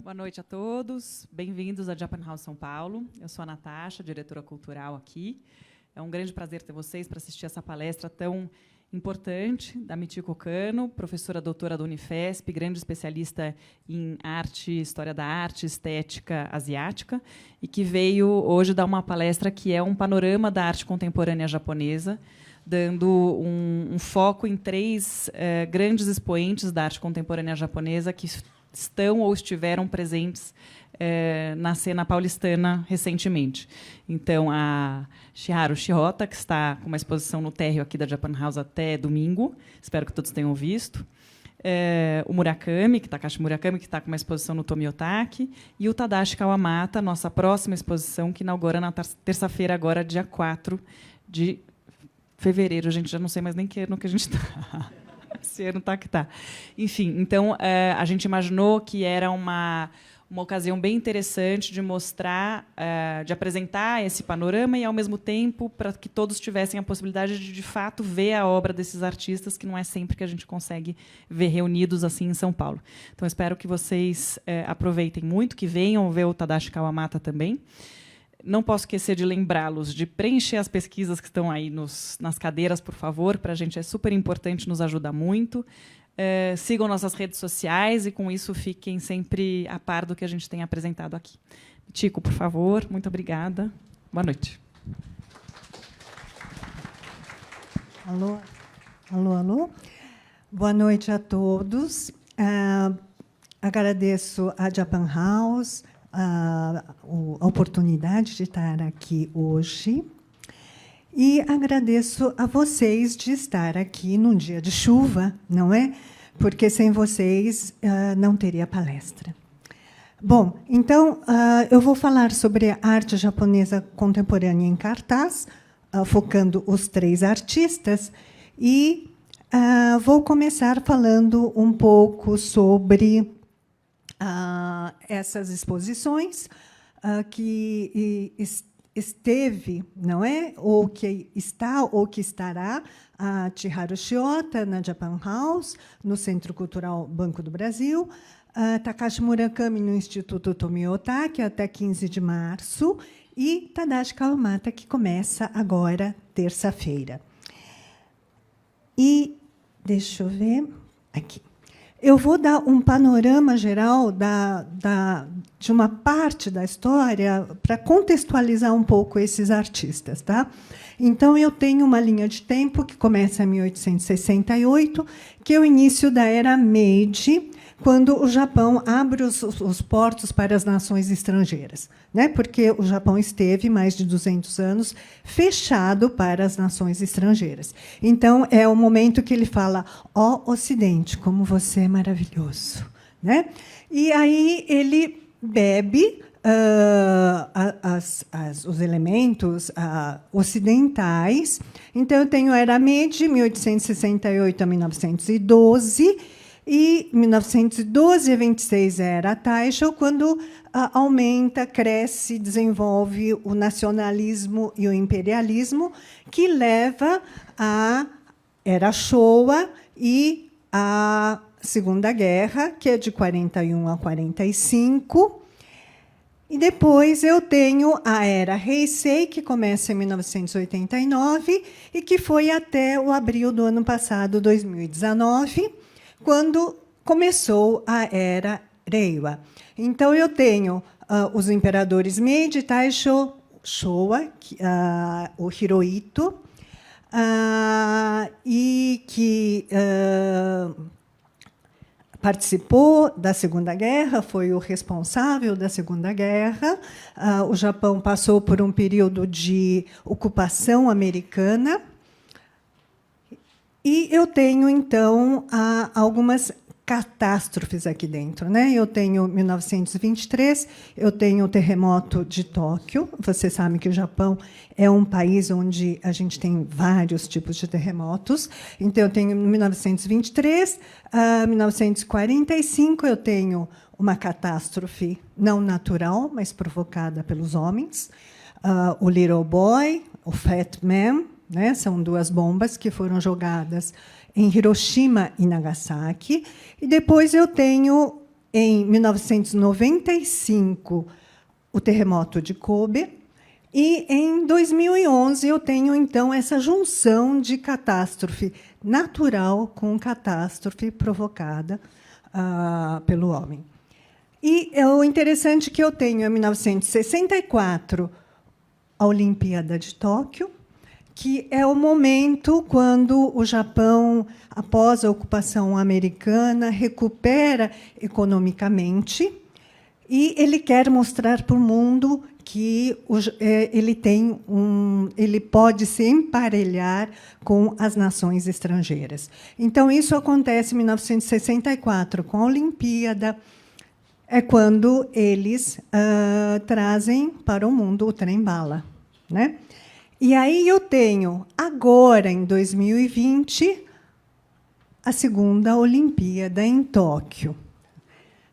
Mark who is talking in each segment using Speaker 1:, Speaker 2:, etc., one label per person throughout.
Speaker 1: Boa noite a todos. Bem-vindos à Japan House São Paulo. Eu sou a Natasha, diretora cultural aqui. É um grande prazer ter vocês para assistir essa palestra tão importante da Michiko Kano, professora doutora da Unifesp, grande especialista em arte, história da arte, estética asiática, e que veio hoje dar uma palestra que é um panorama da arte contemporânea japonesa, dando um foco em três grandes expoentes da arte contemporânea japonesa que estão ou estiveram presentes na cena paulistana recentemente. Então, a Shiharu Shihota, que está com uma exposição no térreo aqui da Japan House até domingo, espero que todos tenham visto. O Murakami, Takashi Murakami, que está com uma exposição no Tomiotaki, e o Tadashi Kawamata, nossa próxima exposição, que inaugura na terça-feira, agora, dia 4 de fevereiro. A gente já não sei mais nem que ano que a gente está. Esse ano está que está. Enfim, então, a gente imaginou que era uma ocasião bem interessante de mostrar, de apresentar esse panorama e, ao mesmo tempo, para que todos tivessem a possibilidade de fato, ver a obra desses artistas, que não é sempre que a gente consegue ver reunidos assim em São Paulo. Então, espero que vocês aproveitem muito, que venham ver o Tadashi Kawamata também. Não posso esquecer de lembrá-los de preencher as pesquisas que estão aí nas cadeiras, por favor, para a gente é super importante, nos ajuda muito. Sigam nossas redes sociais e, com isso, fiquem sempre a par do que a gente tem apresentado aqui. Tico, por favor, muito obrigada. Boa noite.
Speaker 2: Alô? Alô, alô? Boa noite a todos. Agradeço à Japan House a oportunidade de estar aqui hoje e agradeço a vocês de estar aqui num dia de chuva, não é? Porque sem vocês não teria palestra. Bom, então eu vou falar sobre a arte japonesa contemporânea em cartaz, focando os três artistas, e vou começar falando um pouco sobre essas exposições que esteve, não é, ou que está ou que estará a Shiharu Shihota na Japan House, no Centro Cultural Banco do Brasil, Takashi Murakami no Instituto Tomiotaki até 15 de março e Tadashi Kawamata, que começa agora terça-feira. E deixa eu ver aqui. Eu vou dar um panorama geral de uma parte da história para contextualizar um pouco esses artistas. Tá? Então, eu tenho uma linha de tempo que começa em 1868, que é o início da Era Meiji, quando o Japão abre os portos para as nações estrangeiras, né? Porque o Japão esteve mais de 200 anos fechado para as nações estrangeiras. Então, é o momento que ele fala: ó Ocidente, como você é maravilhoso. Né? E aí ele bebe os elementos ocidentais. Então, eu tenho a Era Meiji, 1868 a 1912, e 1912 a 26 era a Taisho, quando aumenta, cresce, desenvolve o nacionalismo e o imperialismo, que leva à Era Showa e à Segunda Guerra, que é de 41 a 45. E depois eu tenho a Era Heisei, que começa em 1989 e que foi até o abril do ano passado, 2019, quando começou a Era Reiwa. Então, eu tenho os imperadores Meiji, Taisho, Showa, o Hirohito, e que participou da Segunda Guerra, foi o responsável da Segunda Guerra. O Japão passou por um período de ocupação americana. E eu tenho, então, algumas catástrofes aqui dentro. Né? Eu tenho 1923, eu tenho o terremoto de Tóquio. Você sabe que o Japão é um país onde a gente tem vários tipos de terremotos. Então, eu tenho 1923, 1945, eu tenho uma catástrofe não natural, mas provocada pelos homens. O Little Boy, o Fat Man, né? São duas bombas que foram jogadas em Hiroshima e Nagasaki. E depois eu tenho em 1995, o terremoto de Kobe. E, em 2011, eu tenho, então, essa junção de catástrofe natural com catástrofe provocada pelo homem. E o interessante é que eu tenho, em 1964, a Olimpíada de Tóquio, que é o momento quando o Japão, após a ocupação americana, recupera economicamente e ele quer mostrar para o mundo que ele pode se emparelhar com as nações estrangeiras. Então, isso acontece em 1964, com a Olimpíada. É quando eles trazem para o mundo o trem-bala, né? E aí eu tenho, agora, em 2020, a segunda Olimpíada em Tóquio.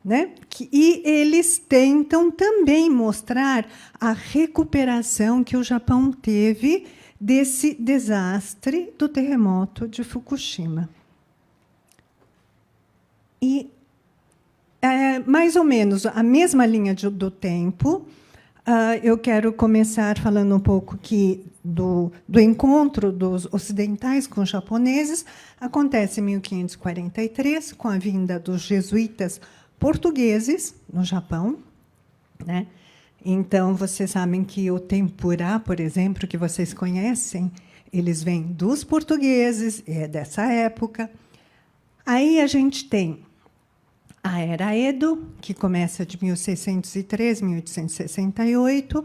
Speaker 2: Né? E eles tentam também mostrar a recuperação que o Japão teve desse desastre do terremoto de Fukushima. E, mais ou menos, a mesma linha do tempo. Eu quero começar falando um pouco aqui do encontro dos ocidentais com os japoneses. Acontece em 1543, com a vinda dos jesuítas portugueses no Japão, né? Então, vocês sabem que o tempurá, por exemplo, que vocês conhecem, eles vêm dos portugueses, é dessa época. Aí a gente tem a Era Edo, que começa de 1603, 1868,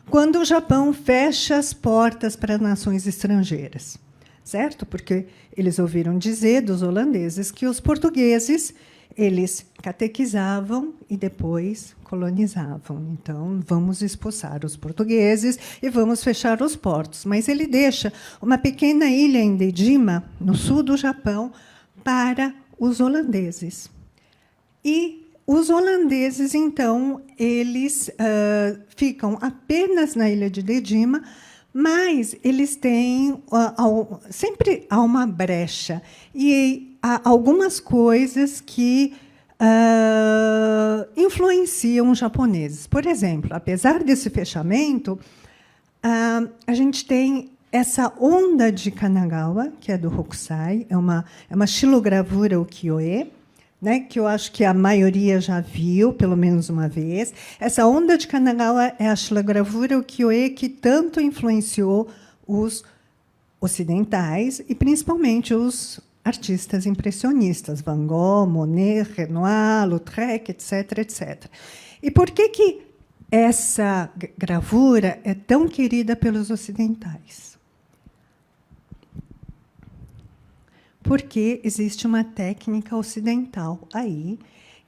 Speaker 2: quando o Japão fecha as portas para as nações estrangeiras, certo? Porque eles ouviram dizer dos holandeses que os portugueses eles catequizavam e depois colonizavam. Então, vamos expulsar os portugueses e vamos fechar os portos. Mas ele deixa uma pequena ilha em Dejima, no sul do Japão, para os holandeses. E os holandeses, então, eles ficam apenas na ilha de Dejima, mas eles têm sempre há uma brecha e há algumas coisas que influenciam os japoneses. Por exemplo, apesar desse fechamento, a gente tem essa onda de Kanagawa, que é do Hokusai, é uma xilogravura ukiyo-e, né, que eu acho que a maioria já viu, pelo menos uma vez. Essa onda de Kanagawa é a xilogravura ukiyo-e que tanto influenciou os ocidentais e, principalmente, os artistas impressionistas, Van Gogh, Monet, Renoir, Lautrec, etc., etc. E por que essa gravura é tão querida pelos ocidentais? Porque existe uma técnica ocidental aí,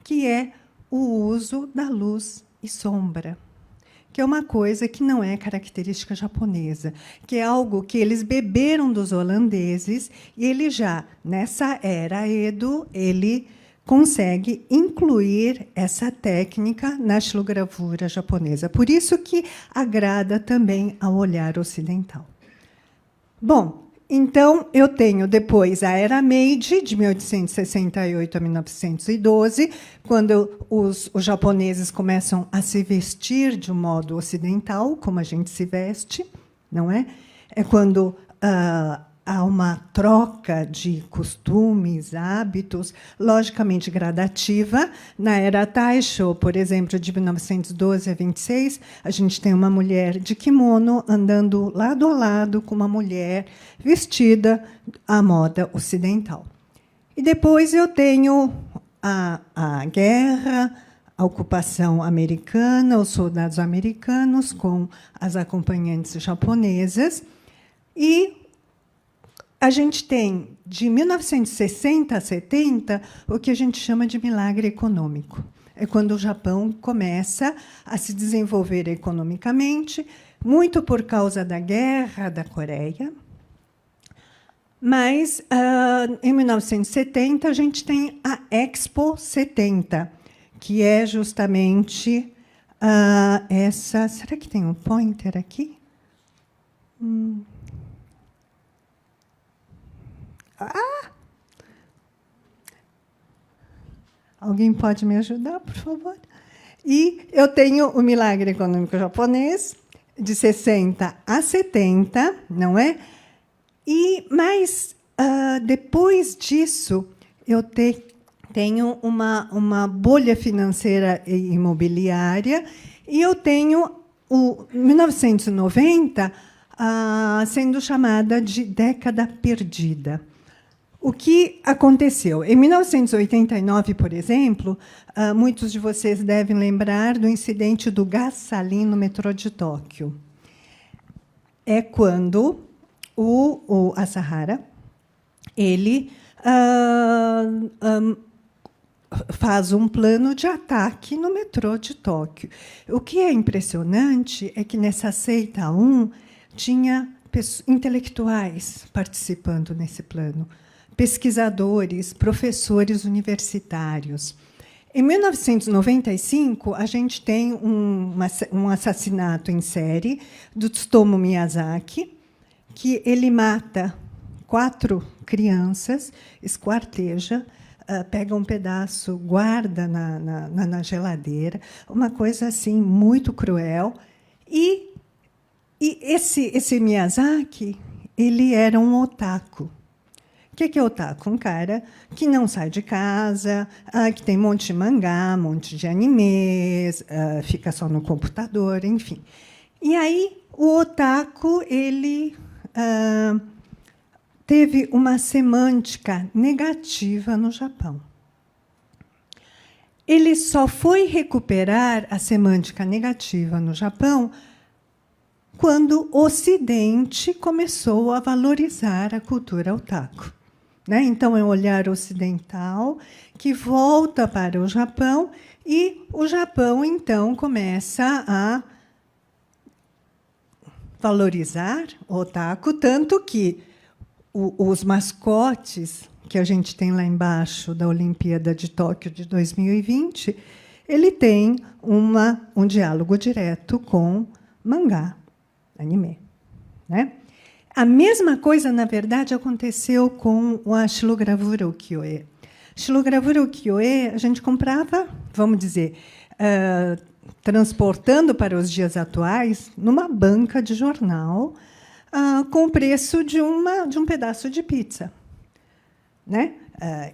Speaker 2: que é o uso da luz e sombra, que é uma coisa que não é característica japonesa, que é algo que eles beberam dos holandeses, e ele já, nessa era Edo, ele consegue incluir essa técnica na xilogravura japonesa. Por isso que agrada também ao olhar ocidental. Bom, então, eu tenho depois a Era Meiji, de 1868 a 1912, quando os japoneses começam a se vestir de um modo ocidental, como a gente se veste, não é? É quando há uma troca de costumes, hábitos, logicamente gradativa. Na Era Taisho, por exemplo, de 1912 a 26, a gente tem uma mulher de kimono andando lado a lado com uma mulher vestida à moda ocidental. E depois eu tenho a guerra, a ocupação americana, os soldados americanos com as acompanhantes japonesas. E a gente tem, de 1960 a 70, o que a gente chama de milagre econômico. É quando o Japão começa a se desenvolver economicamente, muito por causa da guerra da Coreia. Mas, em 1970, a gente tem a Expo 70, que é justamente essa... Será que tem um pointer aqui? Alguém pode me ajudar, por favor? E eu tenho o Milagre Econômico Japonês, de 60 a 70, não é? Mas, depois disso, eu tenho uma bolha financeira e imobiliária, e eu tenho o 1990 sendo chamada de década perdida. O que aconteceu? Em 1989, por exemplo, muitos de vocês devem lembrar do incidente do gás salim no metrô de Tóquio. É quando o Asahara ele faz um plano de ataque no metrô de Tóquio. O que é impressionante é que nessa seita 1 tinha intelectuais participando nesse plano, pesquisadores, professores universitários. Em 1995, a gente tem um assassinato em série do Tsutomu Miyazaki, que ele mata 4 crianças, esquarteja, pega um pedaço, guarda na geladeira, uma coisa assim muito cruel. E esse Miyazaki, ele era um otaku. O que é otaku? Um cara que não sai de casa, que tem um monte de mangá, um monte de animes, fica só no computador, enfim. E aí, o otaku ele teve uma semântica negativa no Japão. Ele só foi recuperar a semântica negativa no Japão quando o Ocidente começou a valorizar a cultura otaku. Então, é um olhar ocidental que volta para o Japão, e o Japão, então, começa a valorizar o otaku, tanto que os mascotes que a gente tem lá embaixo da Olimpíada de Tóquio de 2020, ele tem um diálogo direto com mangá, anime. A mesma coisa, na verdade, aconteceu com a xilogravura ukiyo-e. Xilogravura ukiyo-e a gente comprava, vamos dizer, transportando para os dias atuais, numa banca de jornal, com o preço de um pedaço de pizza.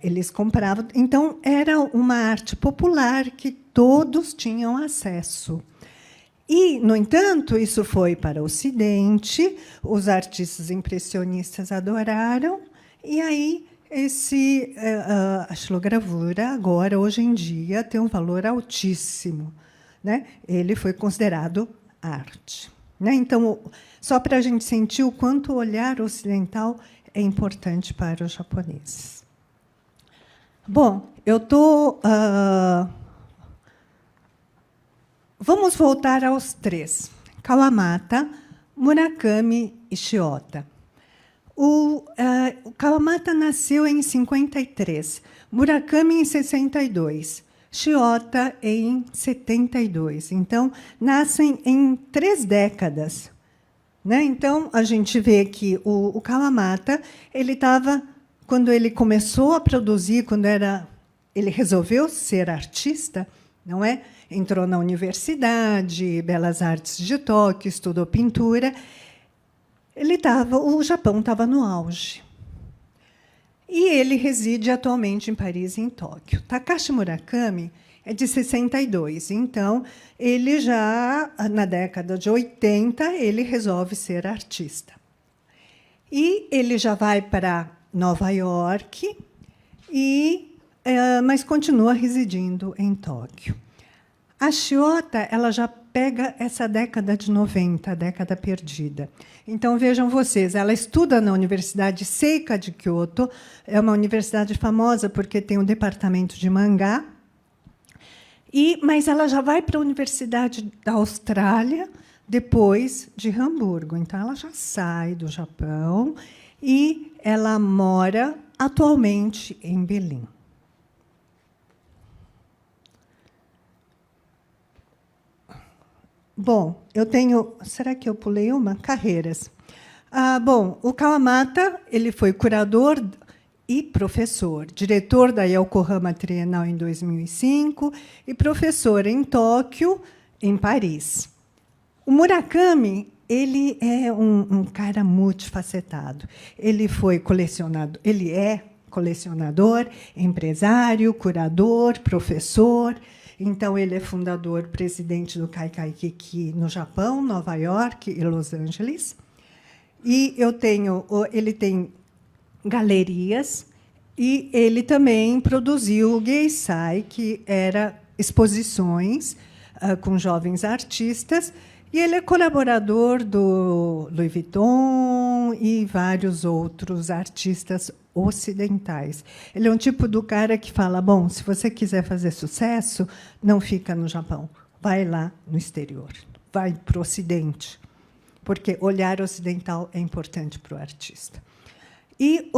Speaker 2: Eles compravam. Então, era uma arte popular que todos tinham acesso. E, no entanto, isso foi para o Ocidente, os artistas impressionistas adoraram, e aí a xilogravura, agora, hoje em dia, tem um valor altíssimo. Ele foi considerado arte. Então, só para a gente sentir o quanto o olhar ocidental é importante para os japoneses. Bom, eu estou... Vamos voltar aos 3. Kawamata, Murakami e Shiota. O Kawamata nasceu em 53, Murakami em 62, Shiota em 72. Então, nascem em 3 décadas. Então, a gente vê que o Kawamata, ele estava, quando ele começou a produzir, ele resolveu ser artista, não é? Entrou na Universidade Belas Artes de Tóquio, estudou pintura. O Japão estava no auge. E ele reside atualmente em Paris e em Tóquio. Takashi Murakami é de 62. Então, ele já, na década de 80, ele resolve ser artista. E ele já vai para Nova York, mas continua residindo em Tóquio. A Shiota, ela já pega essa década de 90, a década perdida. Então, vejam vocês, ela estuda na Universidade Seika de Kyoto, é uma universidade famosa porque tem um departamento de mangá, mas ela já vai para a Universidade da Austrália, depois de Hamburgo. Então, ela já sai do Japão e ela mora atualmente em Berlim. Bom, eu tenho... Será que eu pulei uma? Carreiras. Bom, o Kawamata ele foi curador e professor, diretor da Yokohama Trienal em 2005 e professor em Tóquio, em Paris. O Murakami, ele é um cara multifacetado. Ele foi colecionador, ele é colecionador, empresário, curador, professor. Então, ele é fundador, presidente do Kaikai Kiki no Japão, Nova York e Los Angeles. E ele tem galerias, e ele também produziu o Geisai, que era exposições com jovens artistas, e ele é colaborador do Louis Vuitton e vários outros artistas ocidentais. Ele é um tipo do cara que fala, bom, se você quiser fazer sucesso, não fica no Japão, vai lá no exterior, vai para o Ocidente, porque olhar ocidental é importante para o artista. E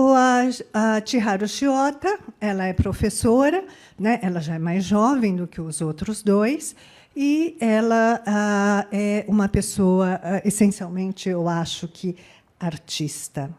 Speaker 2: a Chiharu Shiota, ela é professora, né? Ela já é mais jovem do que os outros dois, e ela é uma pessoa, essencialmente, eu acho que artista.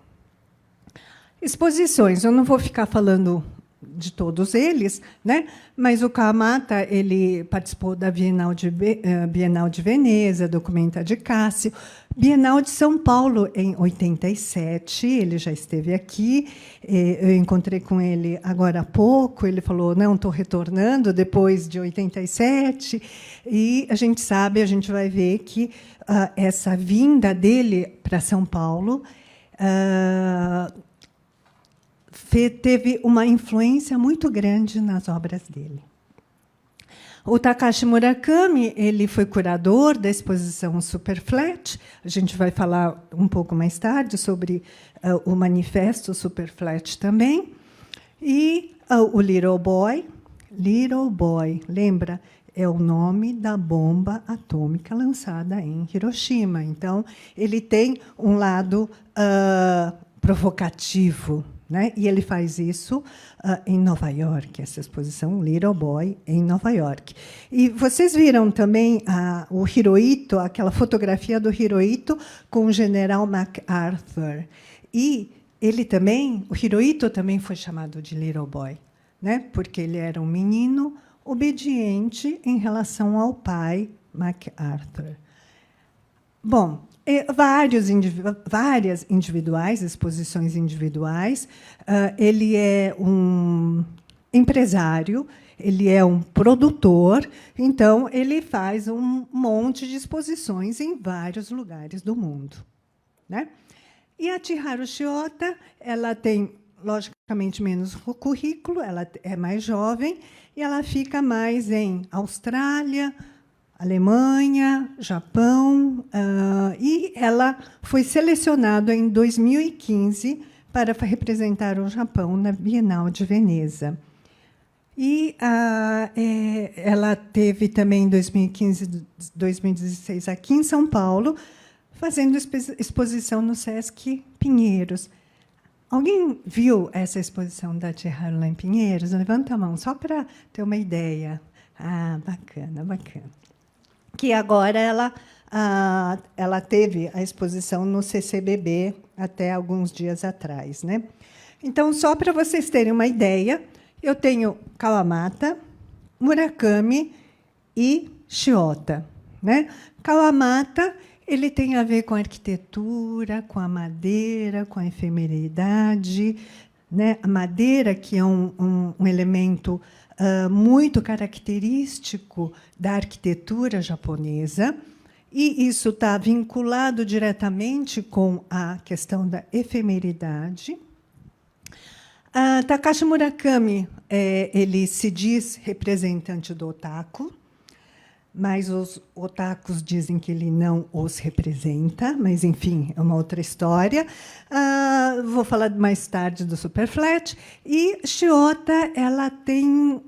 Speaker 2: Exposições, eu não vou ficar falando de todos eles, né? Mas o Kawamata, ele participou da Bienal de Veneza, Documenta de Cássio, Bienal de São Paulo, em 87, ele já esteve aqui, eu encontrei com ele agora há pouco, ele falou, não, estou retornando depois de 87, e a gente sabe, a gente vai ver que essa vinda dele para São Paulo teve uma influência muito grande nas obras dele. O Takashi Murakami, ele foi curador da exposição Superflat. A gente vai falar um pouco mais tarde sobre o manifesto Superflat também. E o Little Boy, lembra? É o nome da bomba atômica lançada em Hiroshima. Então, ele tem um lado provocativo, né? E ele faz isso em Nova York, essa exposição Little Boy em Nova York. E vocês viram também o Hirohito, aquela fotografia do Hirohito com o general MacArthur. E ele também, o Hirohito também foi chamado de Little Boy, né? Porque ele era um menino obediente em relação ao pai MacArthur. Bom, várias individuais, exposições individuais. Ele é um empresário, ele é um produtor, então ele faz um monte de exposições em vários lugares do mundo, né? E a Chiharu Shiota, ela tem, logicamente, menos currículo, ela é mais jovem, e ela fica mais em Austrália, Alemanha, Japão, e ela foi selecionada em 2015 para representar o Japão na Bienal de Veneza. E ela teve também em 2015, 2016 aqui em São Paulo, fazendo exposição no Sesc Pinheiros. Alguém viu essa exposição da Chiharu lá em Pinheiros? Levanta a mão, só para ter uma ideia. Ah, bacana, bacana. Que agora ela teve a exposição no CCBB até alguns dias atrás, né? Então, só para vocês terem uma ideia, eu tenho Kawamata, Murakami e Shiota, né? Kawamata, ele tem a ver com a arquitetura, com a madeira, com a efemeridade, né? A madeira, que é um elemento muito característico da arquitetura japonesa, e isso está vinculado diretamente com a questão da efemeridade. Takashi Murakami, ele se diz representante do otaku, mas os otakus dizem que ele não os representa, mas, enfim, é uma outra história. Vou falar mais tarde do Superflat. E Shiota, ela tem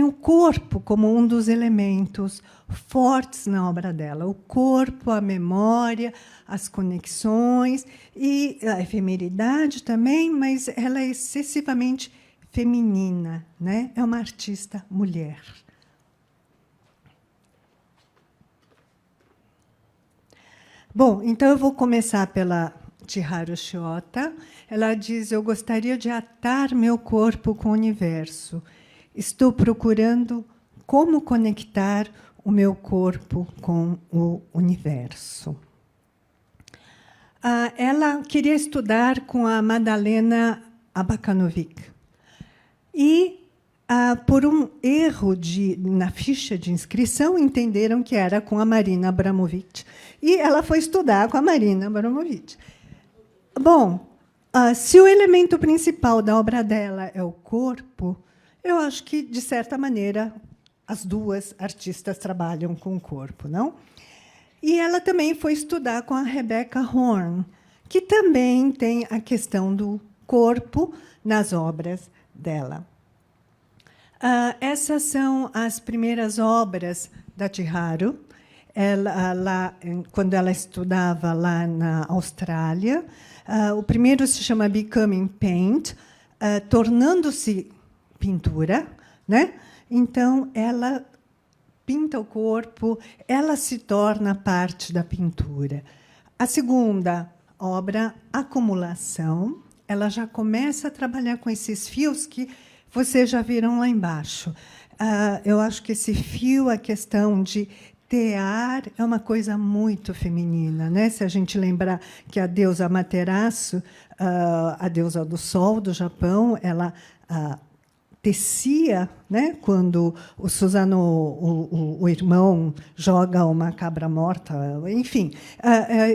Speaker 2: o corpo como um dos elementos fortes na obra dela. O corpo, a memória, as conexões e a efemeridade também, mas ela é excessivamente feminina, né? É uma artista mulher. Bom, então eu vou começar pela Chiharu Shiota. Ela diz: eu gostaria de atar meu corpo com o universo. Estou procurando como conectar o meu corpo com o universo. Ela queria estudar com a Madalena Abakanovic. E, por um erro na ficha de inscrição, entenderam que era com a Marina Abramovic. E ela foi estudar com a Marina Abramovic. Bom, se o elemento principal da obra dela é o corpo, eu acho que, de certa maneira, as duas artistas trabalham com o corpo, não? E ela também foi estudar com a Rebecca Horn, que também tem a questão do corpo nas obras dela. Essas são as primeiras obras da Chiharu. Quando ela estudava lá na Austrália, o primeiro se chama Becoming Paint, tornando-se pintura, né? Então, ela pinta o corpo, ela se torna parte da pintura. A segunda obra, Acumulação, ela já começa a trabalhar com esses fios que vocês já viram lá embaixo. Eu acho que esse fio, a questão de tear, é uma coisa muito feminina, né? Se a gente lembrar que a deusa Amaterasu, a deusa do sol do Japão, ela tecia, né? Quando o Susano, o irmão, joga uma cabra morta, enfim,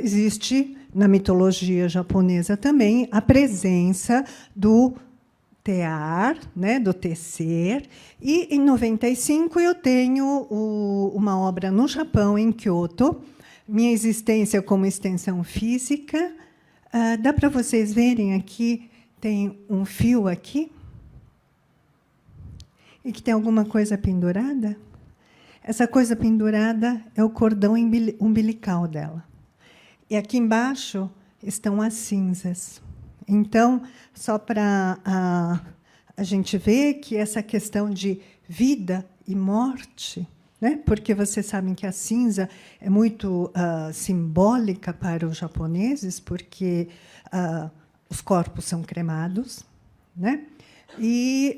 Speaker 2: existe na mitologia japonesa também a presença do tear, né, do tecer. E, em 95, eu tenho uma obra no Japão, em Kyoto, Minha Existência como Extensão Física. Dá para vocês verem aqui, tem um fio aqui, e que tem alguma coisa pendurada. Essa coisa pendurada é o cordão umbilical dela. E aqui embaixo estão as cinzas. Então, só para a gente ver que essa questão de vida e morte, né? Porque vocês sabem que a cinza é muito simbólica para os japoneses, porque os corpos são cremados, né? E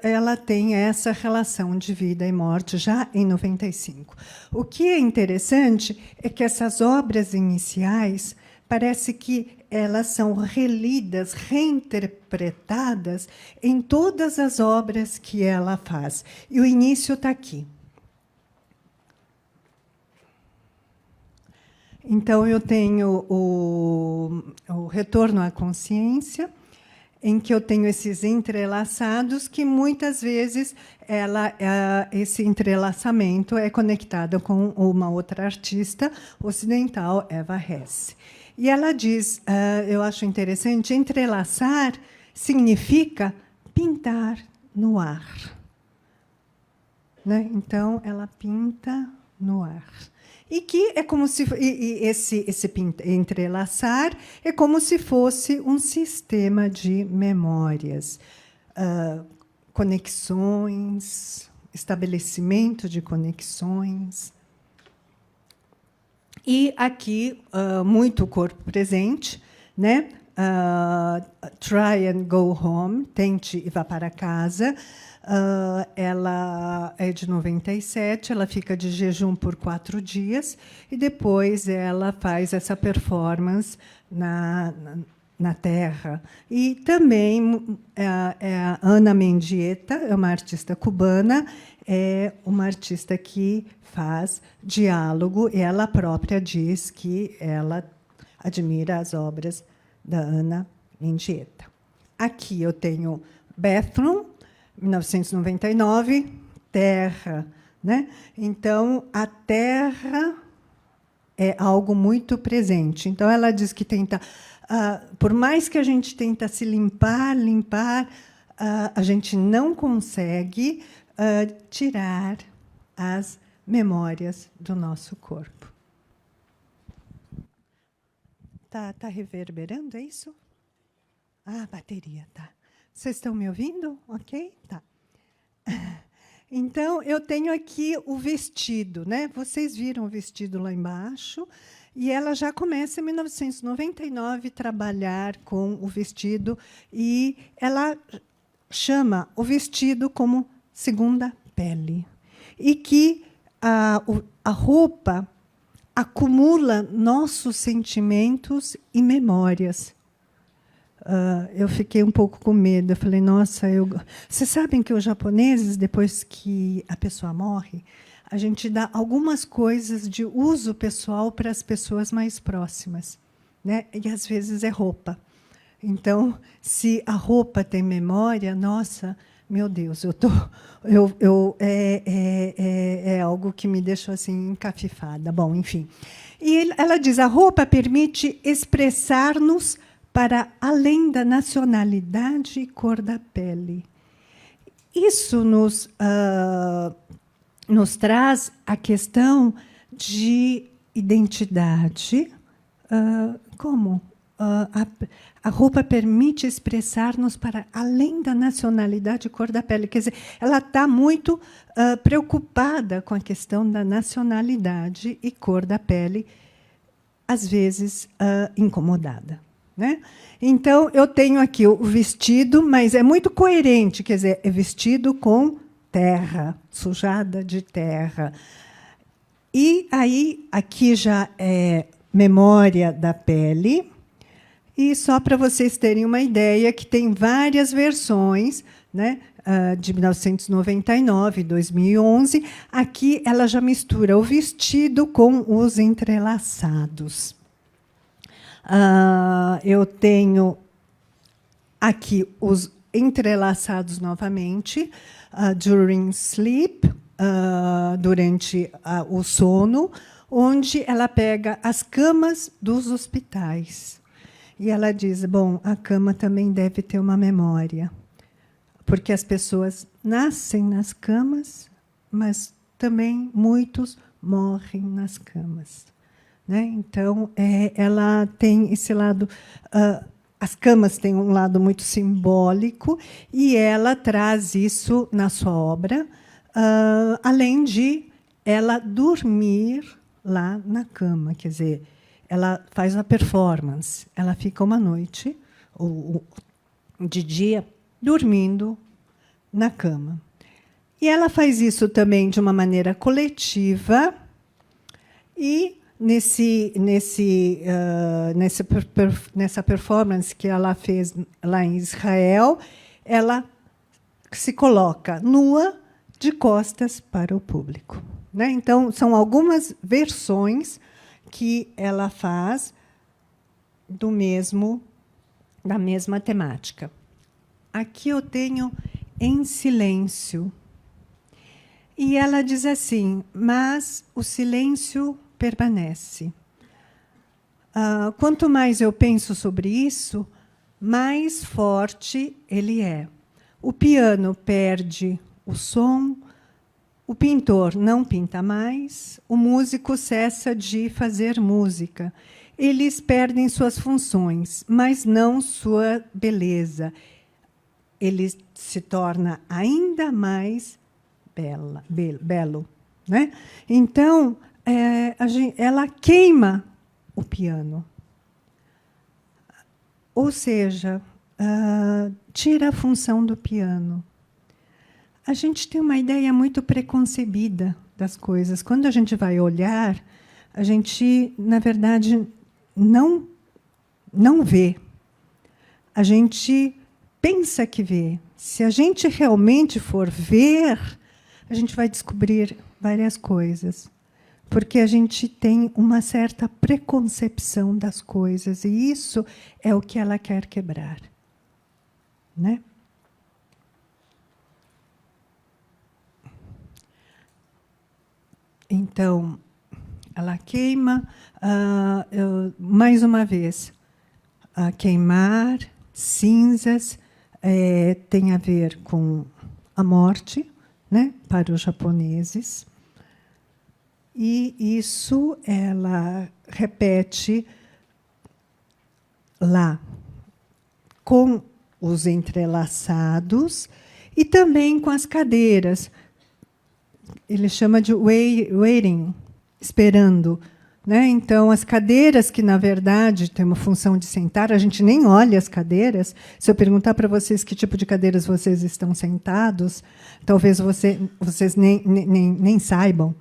Speaker 2: ela tem essa relação de vida e morte já em 95. O que é interessante é que essas obras iniciais parece que elas são relidas, reinterpretadas em todas as obras que ela faz. E o início está aqui. Então, eu tenho o Retorno à Consciência, em que eu tenho esses entrelaçados, que, muitas vezes, esse entrelaçamento é conectado com uma outra artista ocidental, Eva Hesse. E ela diz, eu acho interessante, entrelaçar significa pintar no ar. Né? Então, ela pinta no ar. E que é como se esse entrelaçar é como se fosse um sistema de memórias, conexões, estabelecimento de conexões. E aqui, muito corpo presente, né? Try and go home, tente e vá para casa. Ela é de 97, ela fica de jejum por 4 dias, e depois ela faz essa performance na Terra. E também a Ana Mendieta, é uma artista cubana, é uma artista que faz diálogo, e ela própria diz que ela admira as obras da Ana Mendieta. Aqui eu tenho Bathroom, 1999, Terra. Né? Então, a Terra é algo muito presente. Então, ela diz que tenta, por mais que a gente tenta se limpar, a gente não consegue tirar as memórias do nosso corpo. Tá reverberando, é isso? Bateria, tá. Vocês estão me ouvindo? Ok? Tá. Então, eu tenho aqui o vestido. Né? Vocês viram o vestido lá embaixo. E ela já começa, em 1999, a trabalhar com o vestido, e ela chama o vestido como segunda pele. E que a roupa acumula nossos sentimentos e memórias. Eu fiquei um pouco com medo. Eu falei, nossa, vocês sabem que os japoneses, depois que a pessoa morre, a gente dá algumas coisas de uso pessoal para as pessoas mais próximas, né? E, às vezes, é roupa. Então, se a roupa tem memória, nossa, meu Deus, é algo que me deixou assim encafifada. Bom, enfim. E ela diz: a roupa permite expressar-nos para além da nacionalidade e cor da pele. Isso nos traz a questão de identidade. Como? A roupa permite expressar-nos para além da nacionalidade e cor da pele. Quer dizer, ela está muito preocupada com a questão da nacionalidade e cor da pele, às vezes incomodada, né? Então, eu tenho aqui o vestido, mas é muito coerente, quer dizer, é vestido com terra, sujada de terra. E aí, aqui já é memória da pele. E só para vocês terem uma ideia, que tem várias versões, né, de 1999, 2011. Aqui ela já mistura o vestido com os entrelaçados. Eu tenho aqui os entrelaçados novamente, during sleep, durante o sono, onde ela pega as camas dos hospitais. E ela diz, bom, a cama também deve ter uma memória, porque as pessoas nascem nas camas, mas também muitos morrem nas camas, né? Então, ela tem esse lado... as camas têm um lado muito simbólico, e ela traz isso na sua obra, além de ela dormir lá na cama, quer dizer, ela faz uma performance, ela fica uma noite, ou de dia, dormindo na cama. E ela faz isso também de uma maneira coletiva, e nessa performance que ela fez lá em Israel, ela se coloca nua, de costas para o público, né? Então, são algumas versões que ela faz da mesma temática. Aqui eu tenho Em Silêncio. E ela diz assim, mas o silêncio permanece. Quanto mais eu penso sobre isso, mais forte ele é. O piano perde o som, o pintor não pinta mais, o músico cessa de fazer música. Eles perdem suas funções, mas não sua beleza. Ele se torna ainda mais belo, né? Então, ela queima o piano. Ou seja, tira a função do piano. A gente tem uma ideia muito preconcebida das coisas. Quando a gente vai olhar, a gente, na verdade, não vê. A gente pensa que vê. Se a gente realmente for ver, a gente vai descobrir várias coisas. Porque a gente tem uma certa preconcepção das coisas, e isso é o que ela quer quebrar, né? Então, ela queima, mais uma vez, queimar, cinzas, tem a ver com a morte, né, para os japoneses. E isso ela repete lá, com os entrelaçados e também com as cadeiras. Ele chama de waiting, esperando, né? Então, as cadeiras, que, na verdade, têm uma função de sentar, a gente nem olha as cadeiras. Se eu perguntar para vocês que tipo de cadeiras vocês estão sentados, talvez vocês nem saibam,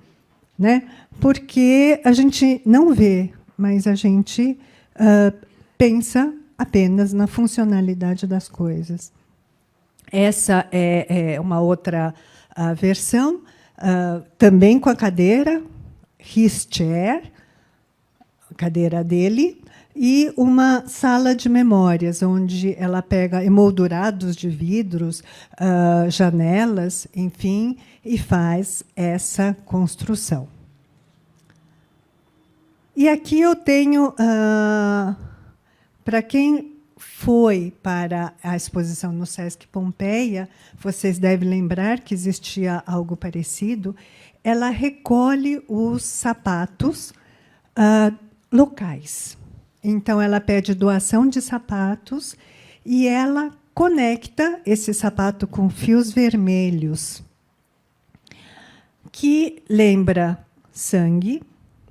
Speaker 2: né? Porque a gente não vê, mas a gente pensa apenas na funcionalidade das coisas. Essa é uma outra versão, também com a cadeira, his chair, a cadeira dele, e uma sala de memórias, onde ela pega emoldurados de vidros, janelas, enfim, e faz essa construção. E aqui eu tenho, para quem foi para a exposição no Sesc Pompeia, vocês devem lembrar que existia algo parecido. Ela recolhe os sapatos locais. Então, ela pede doação de sapatos e ela conecta esse sapato com fios vermelhos, que lembra sangue,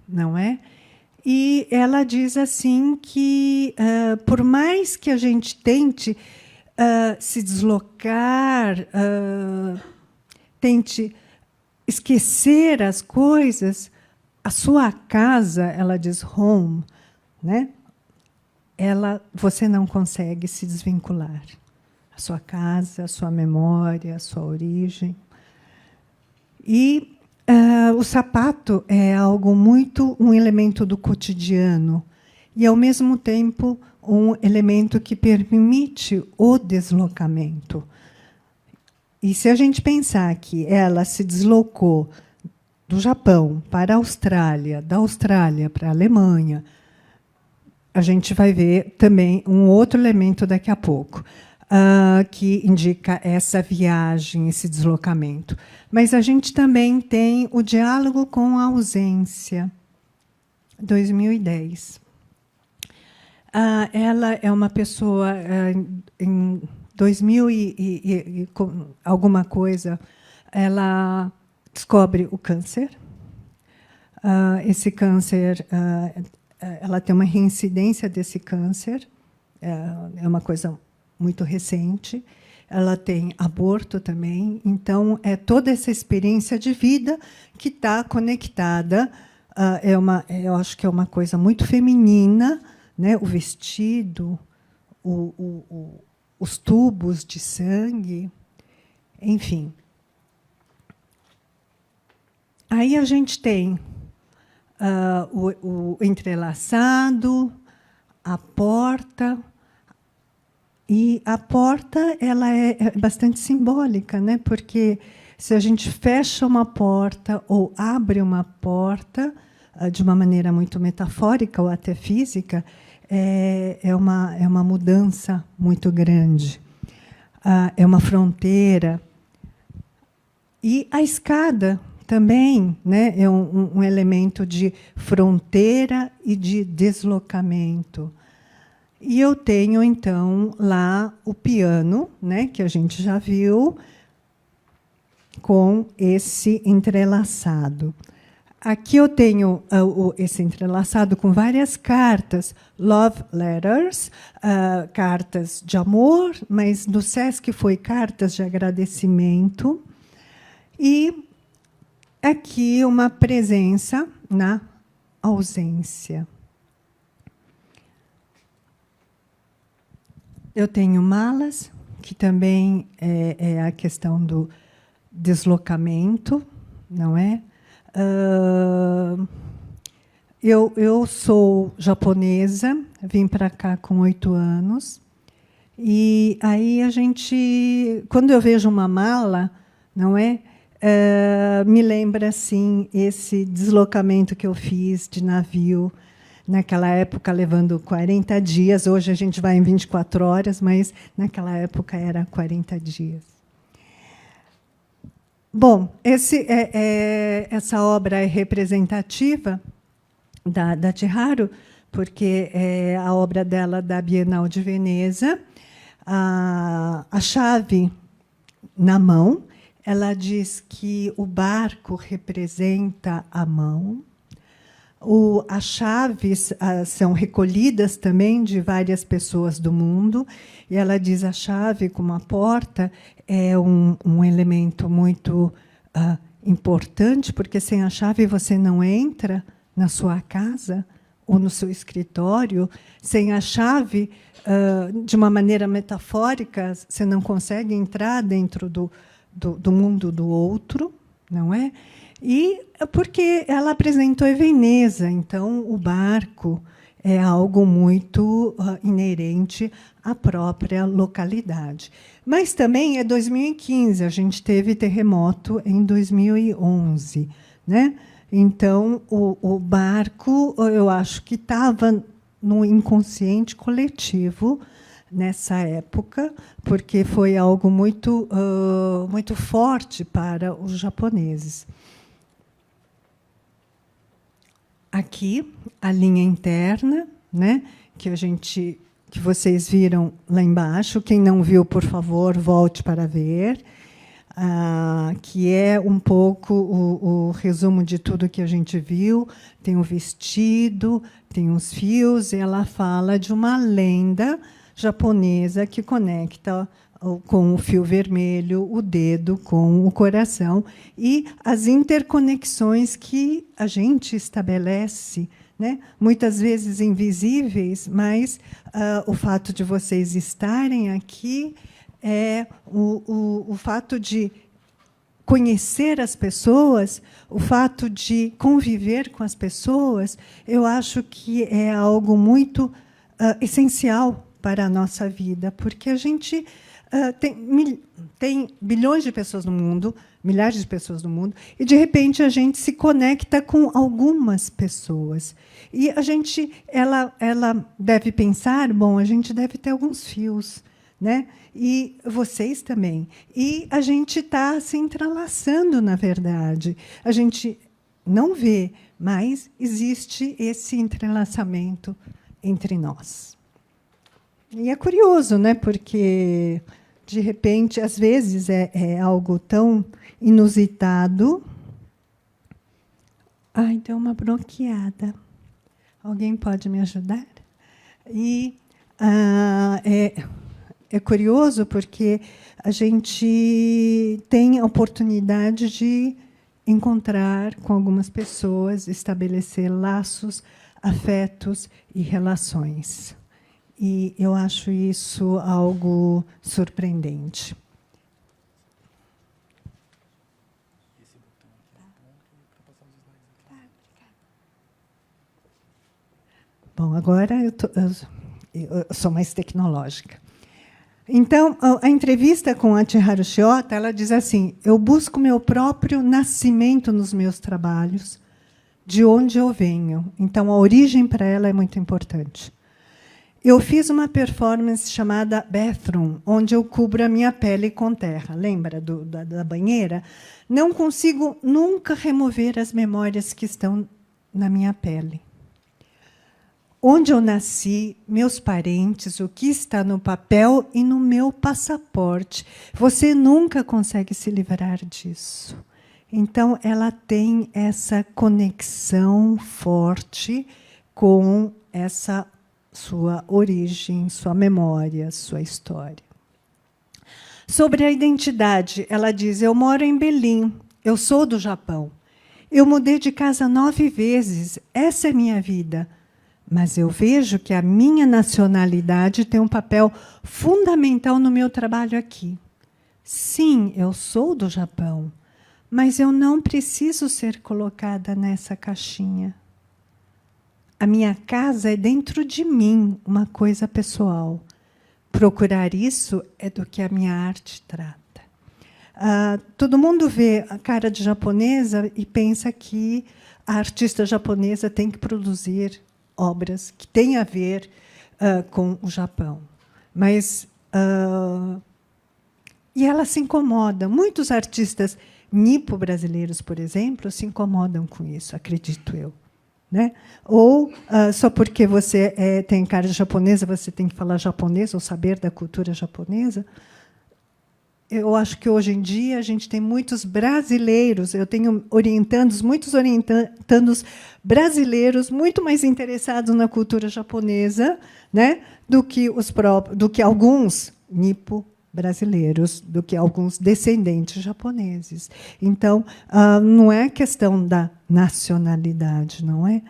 Speaker 2: não é? E ela diz assim que, por mais que a gente tente se deslocar, tente esquecer as coisas, a sua casa, ela diz home, né? Você não consegue se desvincular. A sua casa, a sua memória, a sua origem. E o sapato é algo um elemento do cotidiano e, ao mesmo tempo, um elemento que permite o deslocamento. E se a gente pensar que ela se deslocou do Japão para a Austrália, da Austrália para a Alemanha, a gente vai ver também um outro elemento daqui a pouco, que indica essa viagem, esse deslocamento. Mas a gente também tem o diálogo com a ausência, 2010. Ela é uma pessoa, em 2000 e alguma coisa, ela descobre o câncer. Esse câncer, ela tem uma reincidência desse câncer, é uma coisa muito recente. Ela tem aborto também. Então, é toda essa experiência de vida que está conectada. Eu acho que é uma coisa muito feminina, né? O vestido, os tubos de sangue, enfim. Aí a gente tem o entrelaçado, a porta. E a porta, ela é bastante simbólica, né? Porque se a gente fecha uma porta ou abre uma porta, de uma maneira muito metafórica ou até física, é uma mudança muito grande. É uma fronteira. E a escada também, né, é um elemento de fronteira e de deslocamento. E eu tenho, então, lá o piano, né, que a gente já viu, com esse entrelaçado. Aqui eu tenho esse entrelaçado com várias cartas, love letters, cartas de amor, mas no Sesc foi cartas de agradecimento. E aqui uma presença na ausência. Eu tenho malas, que também é a questão do deslocamento, não é? Eu sou japonesa, vim para cá com 8 anos, e aí quando eu vejo uma mala, não é? Me lembra assim esse deslocamento que eu fiz de navio. Naquela época, levando 40 dias. Hoje a gente vai em 24 horas, mas naquela época era 40 dias. Bom, essa obra é representativa da Chiharu, porque é a obra dela da Bienal de Veneza. A chave na mão, ela diz que o barco representa a mão. As chaves são recolhidas também de várias pessoas do mundo, e ela diz a chave, como a porta, é um elemento muito importante, porque sem a chave você não entra na sua casa ou no seu escritório. Sem a chave, de uma maneira metafórica, você não consegue entrar dentro do mundo do outro, não é? E porque ela apresentou em Veneza, então o barco é algo muito inerente à própria localidade. Mas também é 2015, a gente teve terremoto em 2011, né? Então o barco, eu acho que estava no inconsciente coletivo nessa época, porque foi algo muito muito forte para os japoneses. Aqui a linha interna, né, que vocês viram lá embaixo. Quem não viu, por favor, volte para ver, que é um pouco o resumo de tudo que a gente viu. Tem o vestido, tem os fios, e ela fala de uma lenda japonesa que conecta com o fio vermelho, o dedo com o coração, e as interconexões que a gente estabelece, né? Muitas vezes invisíveis, mas o fato de vocês estarem aqui é o fato de conhecer as pessoas, o fato de conviver com as pessoas, eu acho que é algo muito essencial para a nossa vida, porque a gente tem bilhões de pessoas no mundo, milhares de pessoas no mundo, e, de repente, a gente se conecta com algumas pessoas. E ela deve pensar, bom, a gente deve ter alguns fios, né? E vocês também. E a gente está se entrelaçando, na verdade. A gente não vê, mas existe esse entrelaçamento entre nós. E é curioso, né? Porque, de repente, às vezes é algo tão inusitado. Ai, deu uma bloqueada. Alguém pode me ajudar? E é curioso porque a gente tem a oportunidade de encontrar com algumas pessoas, estabelecer laços, afetos e relações. E eu acho isso algo surpreendente. Bom, agora eu sou mais tecnológica. Então, a entrevista com a Chiharu Shiota, ela diz assim: eu busco meu próprio nascimento nos meus trabalhos, de onde eu venho. Então, a origem para ela é muito importante. Eu fiz uma performance chamada Bathroom, onde eu cubro a minha pele com terra. Lembra da banheira? Não consigo nunca remover as memórias que estão na minha pele. Onde eu nasci, meus parentes, o que está no papel e no meu passaporte. Você nunca consegue se livrar disso. Então, ela tem essa conexão forte com essa sua origem, sua memória, sua história. Sobre a identidade, ela diz: eu moro em Belém, eu sou do Japão. Eu mudei de casa 9 vezes, essa é minha vida. Mas eu vejo que a minha nacionalidade tem um papel fundamental no meu trabalho aqui. Sim, eu sou do Japão, mas eu não preciso ser colocada nessa caixinha. A minha casa é dentro de mim, uma coisa pessoal. Procurar isso é do que a minha arte trata. Todo mundo vê a cara de japonesa e pensa que a artista japonesa tem que produzir obras que têm a ver com o Japão. Mas e ela se incomoda. Muitos artistas nipo-brasileiros, por exemplo, se incomodam com isso, acredito eu. Né? Ou só porque você tem cara de japonesa, você tem que falar japonês ou saber da cultura japonesa. eu acho que hoje em dia a gente tem muitos brasileiros, eu tenho muitos orientandos brasileiros muito mais interessados na cultura japonesa, né, do que alguns nipo-brasileiros, do que alguns descendentes japoneses. Então, não é questão da nacionalidade, não é?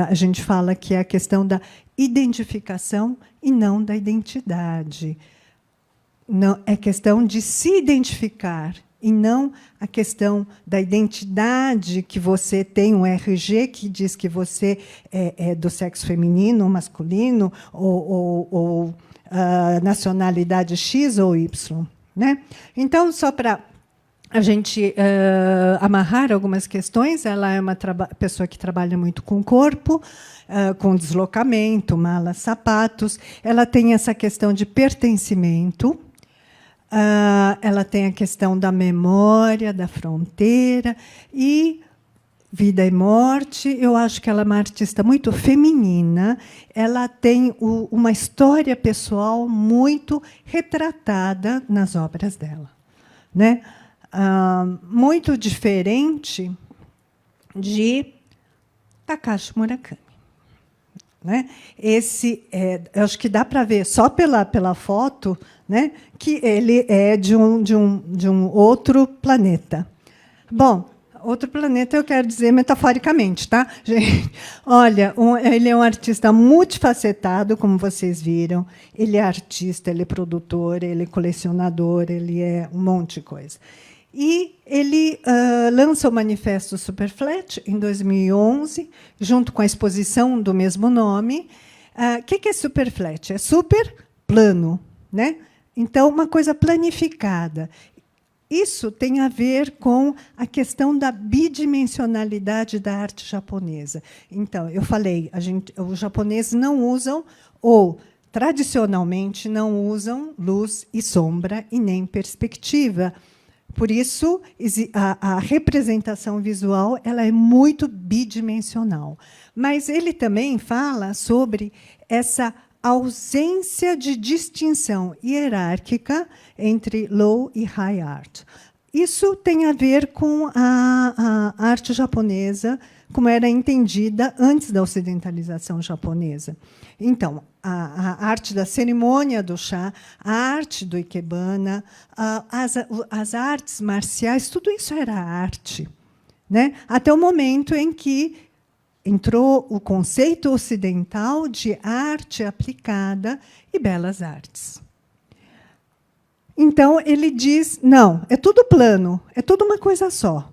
Speaker 2: A gente fala que é a questão da identificação e não da identidade. Não, é questão de se identificar e não a questão da identidade, que você tem um RG que diz que você é do sexo feminino ou masculino, ou nacionalidade X ou Y. Né? Então, só para a gente amarrar algumas questões, ela é uma pessoa que trabalha muito com o corpo, com deslocamento, malas, sapatos. Ela tem essa questão de pertencimento. Ela tem a questão da memória, da fronteira e vida e morte. Eu acho que ela é uma artista muito feminina. Ela tem uma história pessoal muito retratada nas obras dela, né? Muito diferente de Takashi Murakami. Né? Eu acho que dá para ver só pela foto, né, que ele é de um outro planeta. Bom, outro planeta eu quero dizer metaforicamente, tá, gente? Olha, ele é um artista multifacetado, como vocês viram. Ele é artista, ele é produtor, ele é colecionador, ele é um monte de coisa. E ele lança o Manifesto Superflat em 2011, junto com a exposição do mesmo nome. O que é Superflat? É super plano, né? Então, uma coisa planificada. Isso tem a ver com a questão da bidimensionalidade da arte japonesa. Então, eu falei, os japoneses não usam, ou tradicionalmente não usam, luz e sombra e nem perspectiva. Por isso, a representação visual ela é muito bidimensional. Mas ele também fala sobre essa ausência de distinção hierárquica entre low e high art. Isso tem a ver com a arte japonesa, como era entendida antes da ocidentalização japonesa. Então, a arte da cerimônia do chá, a arte do ikebana, as artes marciais, tudo isso era arte, né? Até o momento em que entrou o conceito ocidental de arte aplicada e belas artes. Então, ele diz, não, é tudo plano, é tudo uma coisa só.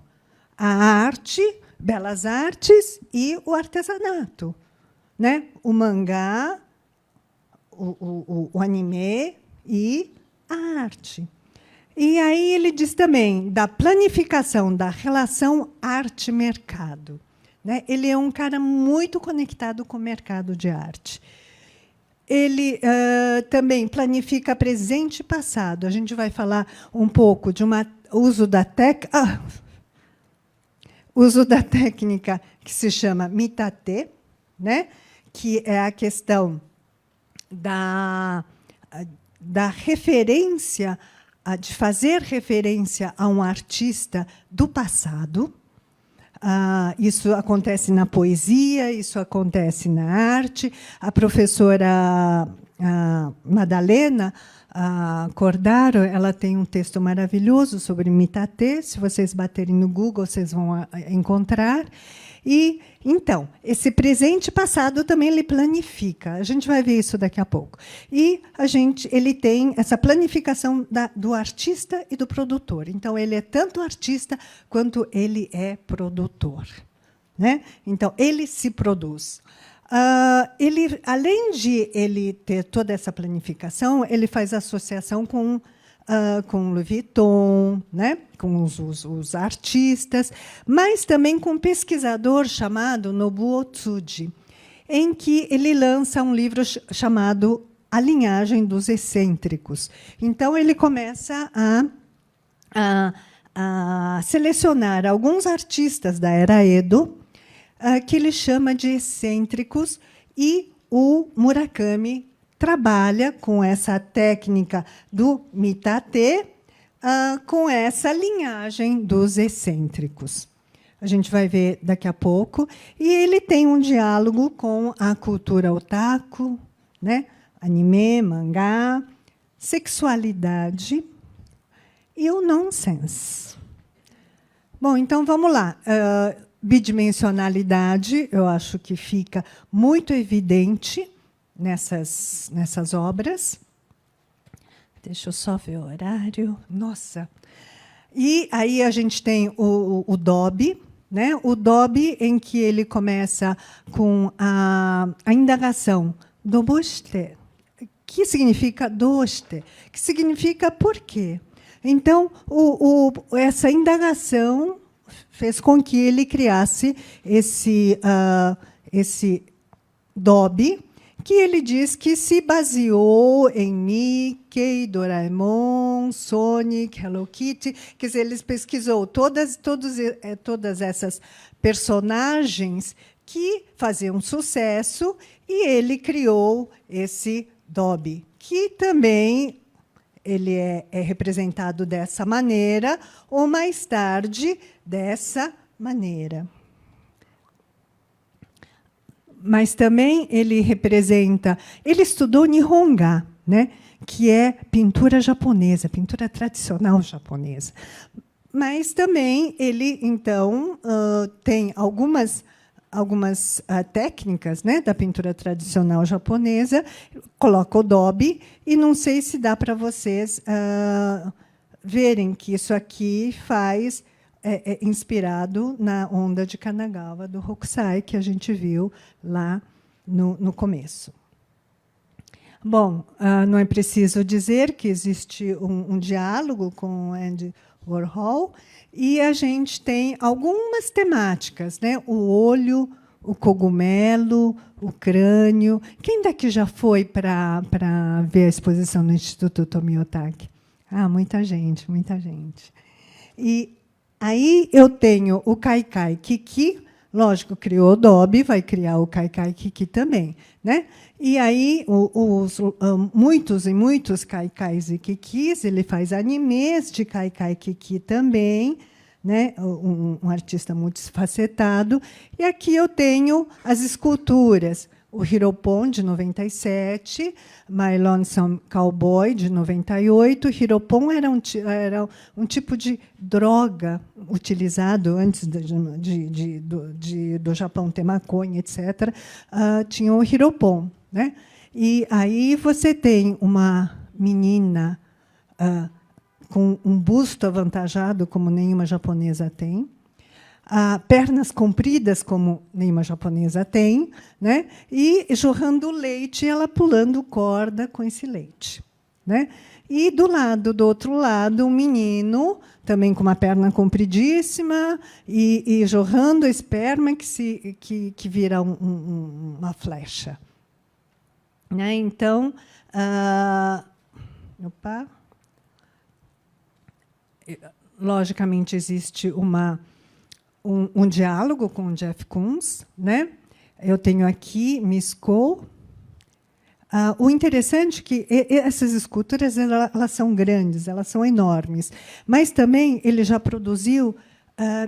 Speaker 2: A arte, belas artes e o artesanato. Né? O mangá, o anime e a arte. E aí ele diz também da planificação da relação arte-mercado. Né? Ele é um cara muito conectado com o mercado de arte. Ele também planifica presente e passado. A gente vai falar um pouco de uso da técnica que se chama mitate, né? Que é a questão da referência, de fazer referência a um artista do passado. Isso acontece na poesia, isso acontece na arte. A professora Madalena Cordaro, ela tem um texto maravilhoso sobre mitate. Se vocês baterem no Google, vocês vão encontrar. E, então, esse presente e passado também ele planifica. A gente vai ver isso daqui a pouco. E ele tem essa planificação do artista e do produtor. Então, ele é tanto artista quanto ele é produtor. Né? Então, ele se produz. Além de ele ter toda essa planificação, ele faz associação com Louis Vuitton, né? Com os artistas, mas também com um pesquisador chamado Nobuo Tsuji, em que ele lança um livro chamado A Linhagem dos Excêntricos. Então, ele começa a selecionar alguns artistas da era Edo, que ele chama de excêntricos, e o Murakami trabalha com essa técnica do mitate, com essa linhagem dos excêntricos. A gente vai ver daqui a pouco. E ele tem um diálogo com a cultura otaku, né? Anime, mangá, sexualidade e o nonsense. Bom, então vamos lá. Bidimensionalidade, eu acho que fica muito evidente nessas obras. Deixa eu só ver o horário. Nossa! E aí a gente tem o Dobby, né? O Dobby, em que ele começa com a indagação do boste, que significa doste, que significa por quê. Então, essa indagação fez com que ele criasse esse Dobby, que ele diz que se baseou em Mickey, Doraemon, Sonic, Hello Kitty. Quer dizer, ele pesquisou todas essas personagens que faziam sucesso e ele criou esse Dobby, que também ele é representado dessa maneira, ou mais tarde dessa maneira. Mas também ele representa... Ele estudou Nihonga, né? Que é pintura japonesa, pintura tradicional japonesa. Mas também ele, então, tem algumas técnicas, né, da pintura tradicional japonesa, coloca o Dobby, e não sei se dá para vocês verem que isso aqui é inspirado na onda de Kanagawa do Hokusai, que a gente viu lá no começo. Bom, não é preciso dizer que existe um diálogo com Andy Warhol, e a gente tem algumas temáticas, né? O olho, o cogumelo, o crânio. Quem daqui já foi para ver a exposição no Instituto Tomiotaki? Muita gente, muita gente. E aí eu tenho o Kaikai Kiki, lógico, criou o Dobby, vai criar o Kaikai Kiki também, né? E aí muitos e muitos Kaikais e Kikis, ele faz animes de Kaikai Kiki também, né? Um artista multifacetado. E aqui eu tenho as esculturas. O Hiropon, de 97, My Lonesome Cowboy, de 98. Hiropon era um tipo de droga utilizado antes do Japão ter maconha, etc. Tinha o Hiropon, né? E aí você tem uma menina com um busto avantajado, como nenhuma japonesa tem, pernas compridas, como nenhuma japonesa tem, né? E jorrando leite, ela pulando corda com esse leite, né? E do outro lado, um menino, também com uma perna compridíssima, e jorrando esperma que vira uma flecha. Né? Então, logicamente, existe um diálogo com o Jeff Koons, né? Eu tenho aqui Miss Cole. O interessante é que essas esculturas elas são grandes, elas são enormes, mas também ele já produziu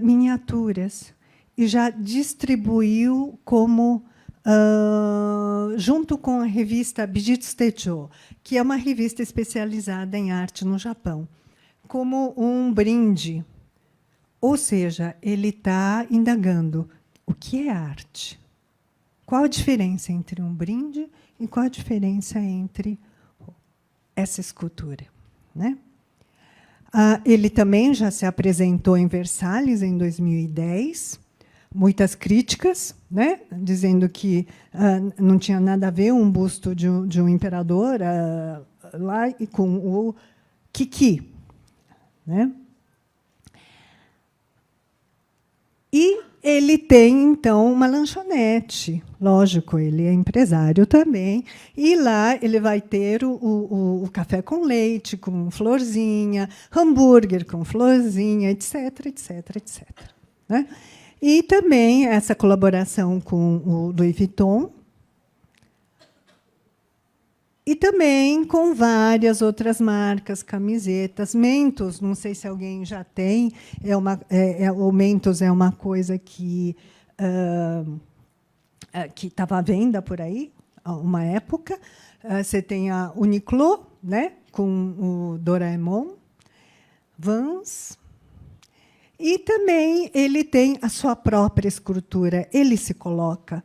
Speaker 2: miniaturas e já distribuiu como junto com a revista Bijutsu Techo, que é uma revista especializada em arte no Japão, como um brinde. Ou seja, ele está indagando o que é arte. Qual a diferença entre um brinde e qual a diferença entre essa escultura, né? Ele também já se apresentou em Versalhes em 2010, muitas críticas, né? Dizendo que não tinha nada a ver um busto de um imperador lá e com o Kiki, né? E ele tem, então, uma lanchonete. Lógico, ele é empresário também. E lá ele vai ter o café com leite, com florzinha, hambúrguer com florzinha, etc., etc., etc. Né? E também essa colaboração com o Louis Vuitton. E também com várias outras marcas, camisetas. Mentos, não sei se alguém já tem, o Mentos é uma coisa que estava à venda por aí, há uma época. Você tem a Uniqlo, né, com o Doraemon, Vans. E também ele tem a sua própria escultura, ele se coloca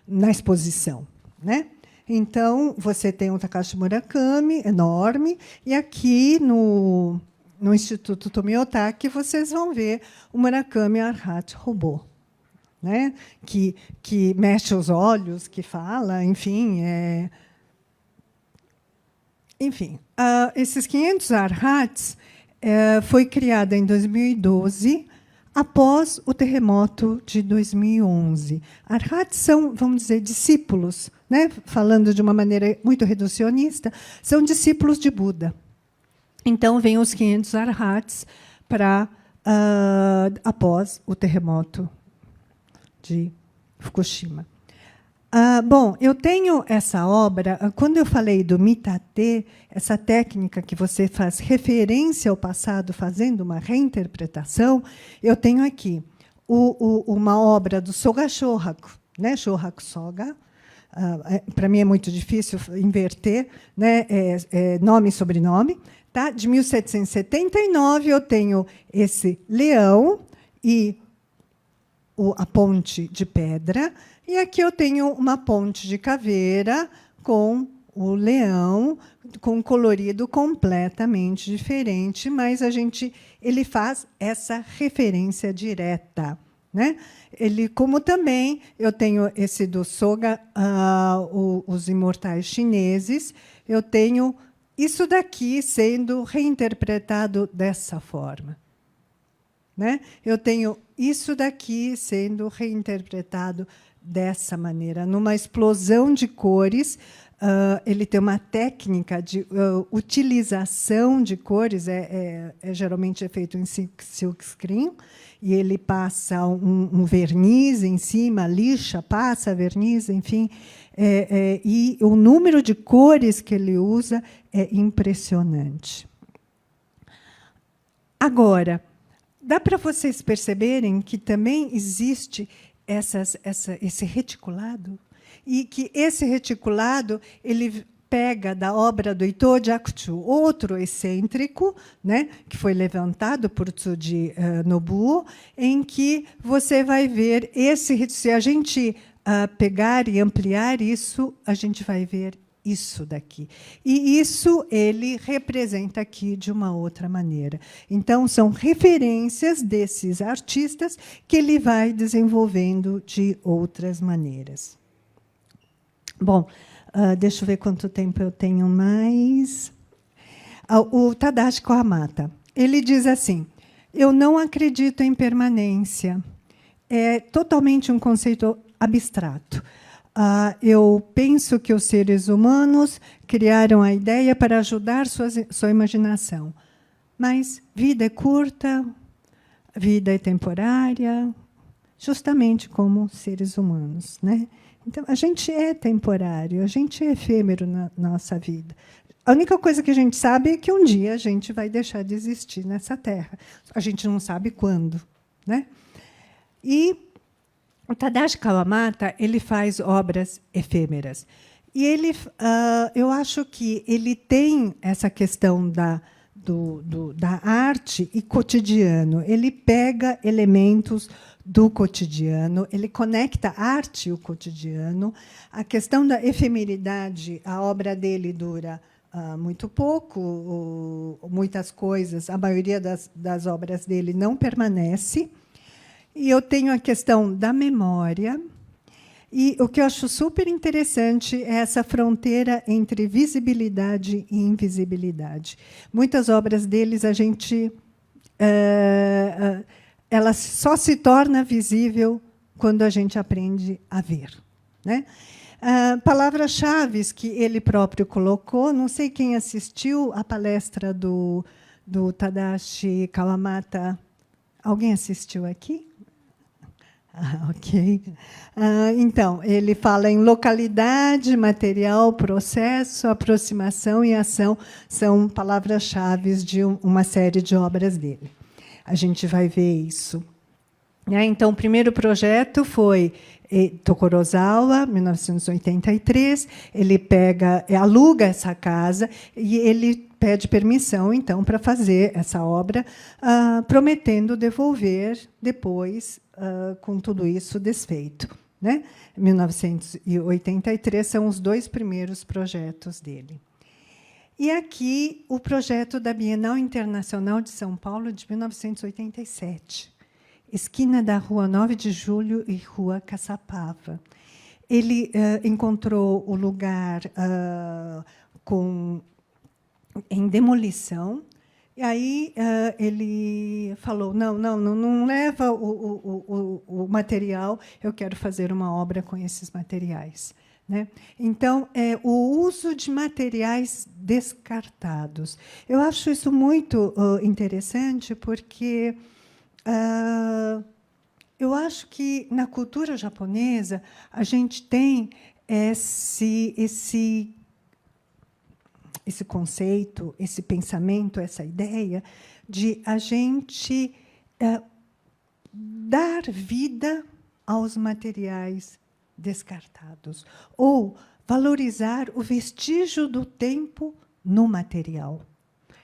Speaker 2: na exposição. Né? Então, você tem o Takashi Murakami, enorme, e aqui no Instituto Tomiotaki vocês vão ver o Murakami Arhat Robô, né? que mexe os olhos, que fala, enfim. Enfim, esses 500 Arhats foi criada em 2012, após o terremoto de 2011. Arhats são, vamos dizer, discípulos, né? Falando de uma maneira muito reducionista, são discípulos de Buda. Então, vêm os 500 Arhats após o terremoto de Fukushima. Bom, eu tenho essa obra, quando eu falei do mitate, essa técnica que você faz referência ao passado, fazendo uma reinterpretação, eu tenho aqui uma obra do Soga Shohaku, né? Shohaku Soga. Para mim é muito difícil inverter, né? Nome e sobrenome. Tá? De 1779, eu tenho esse leão e a ponte de pedra. E aqui eu tenho uma ponte de caveira com o leão, com um colorido completamente diferente, mas ele faz essa referência direta. Né? Como também eu tenho esse do Soga, os imortais chineses, eu tenho isso daqui sendo reinterpretado dessa forma. Né? Eu tenho isso daqui sendo reinterpretado dessa maneira, numa explosão de cores. Ele tem uma técnica de utilização de cores, geralmente feito em silkscreen, e ele passa um verniz em cima, lixa, passa verniz, enfim, e o número de cores que ele usa é impressionante. Agora, dá para vocês perceberem que também existe esse reticulado, e que esse reticulado ele pega da obra do Ito Jakuchu, outro excêntrico, né, que foi levantado por Tsuji Nobuo, em que você vai ver se a gente pegar e ampliar isso, a gente vai ver isso daqui. E isso ele representa aqui de uma outra maneira. Então, são referências desses artistas que ele vai desenvolvendo de outras maneiras. Bom, deixa eu ver quanto tempo eu tenho mais. O Tadashi Kawamata, ele diz assim: eu não acredito em permanência. É totalmente um conceito abstrato. Eu penso que os seres humanos criaram a ideia para ajudar sua imaginação. Mas vida é curta, vida é temporária, justamente como seres humanos. Né? Então, a gente é temporário, a gente é efêmero na nossa vida. A única coisa que a gente sabe é que um dia a gente vai deixar de existir nessa Terra. A gente não sabe quando. Né? E o Tadashi Kawamata ele faz obras efêmeras. E eu acho que ele tem essa questão da arte e cotidiano. Ele pega elementos do cotidiano, ele conecta a arte e o cotidiano. A questão da efemeridade, a obra dele dura muito pouco, muitas coisas, a maioria das obras dele não permanece. E eu tenho a questão da memória. E o que eu acho super interessante é essa fronteira entre visibilidade e invisibilidade. Muitas obras deles, ela só se torna visível quando a gente aprende a ver. Né? Palavras-chave que ele próprio colocou, não sei quem assistiu a palestra do Tadashi Kawamata. Alguém assistiu aqui? Ok. Então, ele fala em localidade, material, processo, aproximação e ação, são palavras-chave de uma série de obras dele. A gente vai ver isso. Então, o primeiro projeto foi Tokorozawa, 1983. Ele aluga essa casa e ele pede permissão, então, para fazer essa obra, prometendo devolver depois, com tudo isso desfeito. Né? 1983 são os 2 primeiros projetos dele. E aqui o projeto da Bienal Internacional de São Paulo, de 1987. Esquina da Rua 9 de Julho e Rua Caçapava. Ele encontrou o lugar em demolição, e aí ele falou, não leva o material, eu quero fazer uma obra com esses materiais. Né? Então, o uso de materiais descartados. Eu acho isso muito interessante, porque eu acho que, na cultura japonesa, a gente tem esse conceito, esse pensamento, essa ideia de a gente dar vida aos materiais descartados, ou valorizar o vestígio do tempo no material.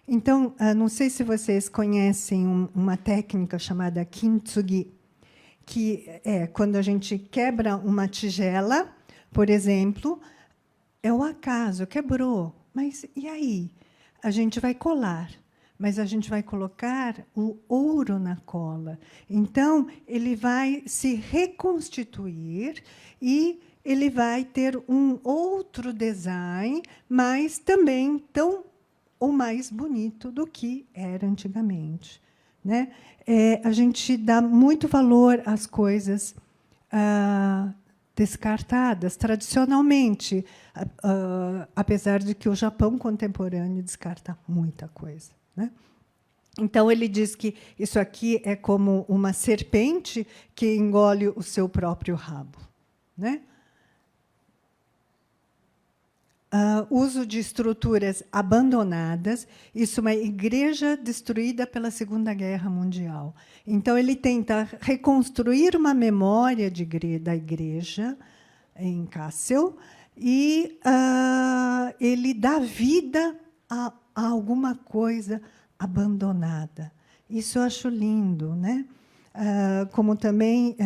Speaker 2: Então, não sei se vocês conhecem uma técnica chamada kintsugi, que é quando a gente quebra uma tigela, por exemplo, é o acaso, quebrou. Mas e aí? A gente vai colar, mas a gente vai colocar o ouro na cola. Então, ele vai se reconstituir e ele vai ter um outro design, mas também tão ou mais bonito do que era antigamente. Né? A gente dá muito valor às coisas descartadas, tradicionalmente, apesar de que o Japão contemporâneo descarta muita coisa. Né? Então, ele diz que isso aqui é como uma serpente que engole o seu próprio rabo. Né? Uso de estruturas abandonadas. Isso é uma igreja destruída pela Segunda Guerra Mundial. Então, ele tenta reconstruir uma memória da igreja em Kassel e ele dá vida a alguma coisa abandonada. Isso eu acho lindo, né? Como também,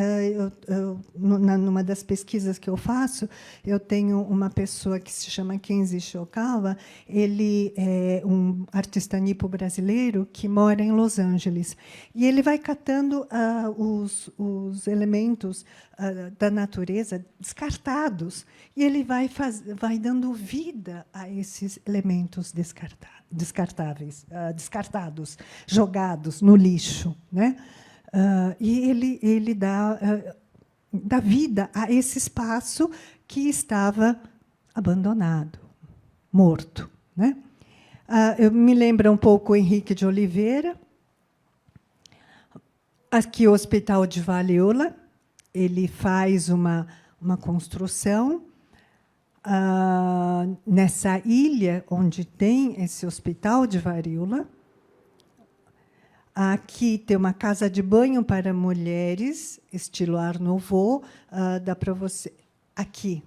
Speaker 2: numa das pesquisas que eu faço, eu tenho uma pessoa que se chama Kenji Shokawa. Ele é um artista nipo brasileiro que mora em Los Angeles. E ele vai catando os elementos da natureza descartados, e ele vai dando vida a esses elementos descartados, jogados no lixo. Né? E ele dá vida a esse espaço que estava abandonado, morto. Né? Eu me lembro um pouco Henrique de Oliveira. Aqui o Hospital de Valiula, ele faz uma construção nessa ilha onde tem esse Hospital de Varíola. Aqui tem uma casa de banho para mulheres, estilo Art Nouveau, dá para você aqui,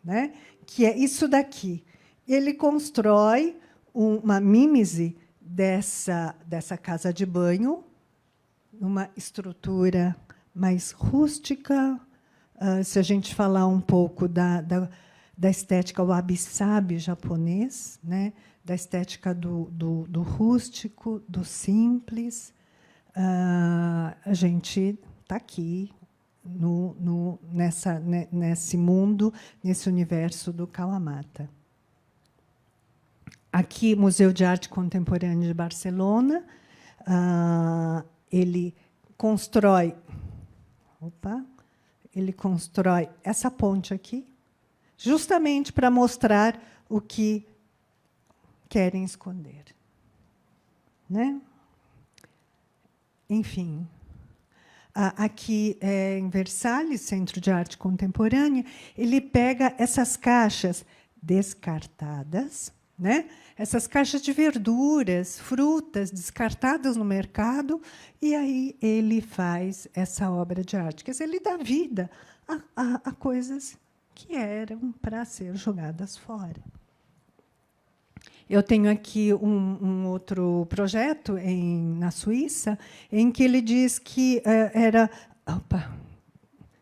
Speaker 2: né? Que é isso daqui. Ele constrói uma mímese dessa casa de banho, uma estrutura mais rústica. Se a gente falar um pouco da estética wabi-sabi japonês, né? Da estética do rústico, do simples, a gente está aqui nesse mundo, nesse universo do Kawamata. Aqui, Museu de Arte Contemporânea de Barcelona, ele constrói essa ponte aqui, justamente para mostrar o que querem esconder. Né? Enfim. aqui em Versalhes, Centro de Arte Contemporânea, ele pega essas caixas descartadas, né? Essas caixas de verduras, frutas descartadas no mercado, e aí ele faz essa obra de arte. Quer dizer, ele dá vida a coisas que eram para ser jogadas fora. Eu tenho aqui um outro projeto na Suíça, em que ele diz que era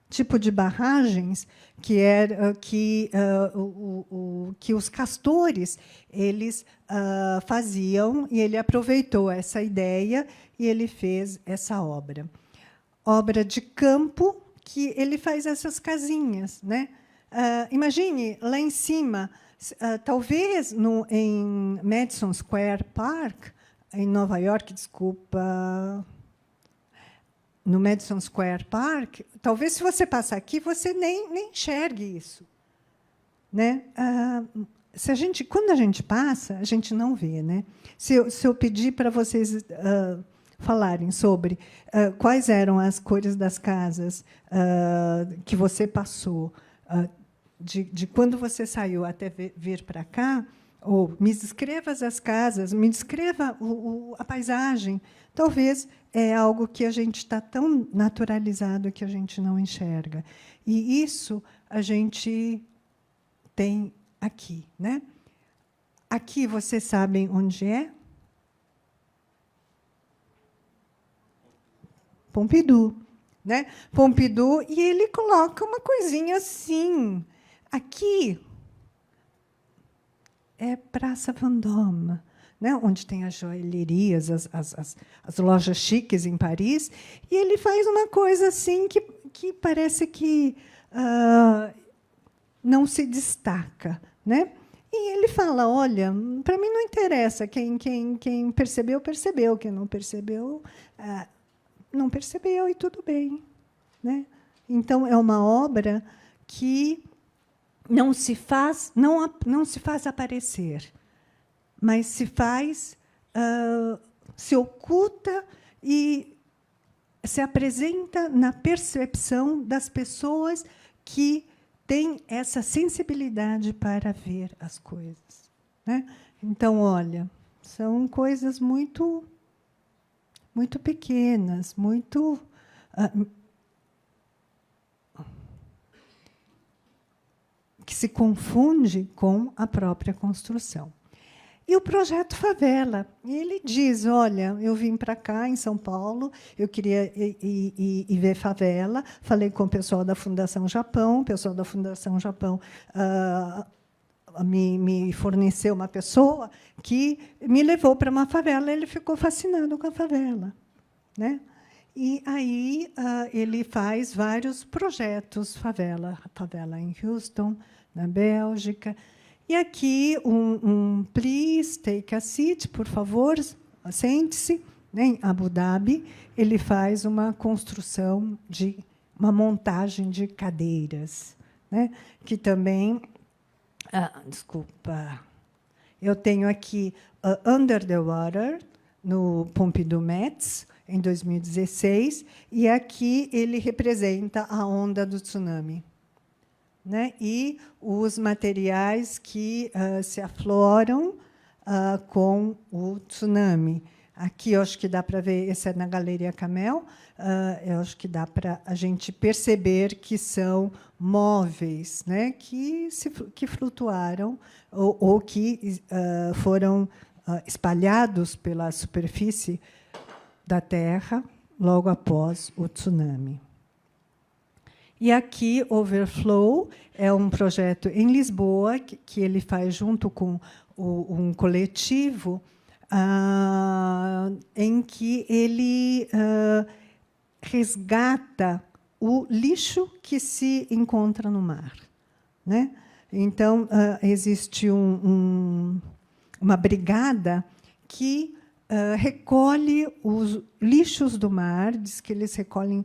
Speaker 2: tipo de barragens que os castores eles faziam, e ele aproveitou essa ideia e ele fez essa obra de campo, que ele faz essas casinhas, né? Imagine lá em cima, talvez em Madison Square Park, em Nova York, desculpa, no Madison Square Park, talvez, se você passar aqui, você nem enxergue isso, né? Quando a gente passa, a gente não vê, né? Se eu pedir para vocês falarem sobre quais eram as cores das casas que você passou, de quando você saiu até vir para cá, ou me descreva as casas, me descreva a paisagem. Talvez é algo que a gente está tão naturalizado que a gente não enxerga. E isso a gente tem aqui, né? Aqui vocês sabem onde é? Pompidou, né? Pompidou, e ele coloca uma coisinha assim. Aqui é Praça Vendôme, né? Onde tem as joalherias, as lojas chiques em Paris, e ele faz uma coisa assim que parece que não se destaca, né? E ele fala: olha, para mim não interessa, quem percebeu, percebeu, quem não percebeu, não percebeu, e tudo bem, né? Então, é uma obra que não se faz aparecer, mas se oculta e se apresenta na percepção das pessoas que têm essa sensibilidade para ver as coisas, né? Então, olha, são coisas muito pequenas, que se confunde com a própria construção. E o projeto Favela, ele diz: olha, eu vim para cá, em São Paulo, eu queria ir ver favela, falei com o pessoal da Fundação Japão, o pessoal da Fundação Japão me forneceu uma pessoa que me levou para uma favela, ele ficou fascinado com a favela, né? E aí ele faz vários projetos favela em Houston, na Bélgica. E aqui please take a seat, por favor, sente-se, né? Em Abu Dhabi, ele faz uma construção uma montagem de cadeiras, né? Que também, desculpa, eu tenho aqui Under the Water, no Pompidou Metz, em 2016, e aqui ele representa a onda do tsunami, né? E os materiais que se afloram com o tsunami. Aqui, eu acho que dá para ver, esse é na Galeria Camel, eu acho que dá para a gente perceber que são móveis, né? que flutuaram ou que foram espalhados pela superfície da Terra logo após o tsunami. E aqui, Overflow é um projeto em Lisboa que ele faz junto com um coletivo em que ele resgata o lixo que se encontra no mar, né? Então, existe uma brigada que recolhe os lixos do mar, diz que eles recolhem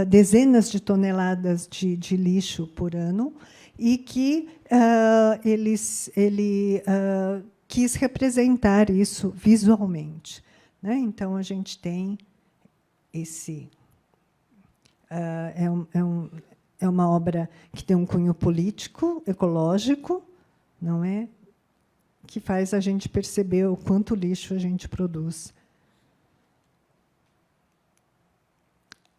Speaker 2: dezenas de toneladas de lixo por ano, e que ele quis representar isso visualmente, né? Então, a gente tem é uma obra que tem um cunho político, ecológico, não é? Que faz a gente perceber o quanto lixo a gente produz.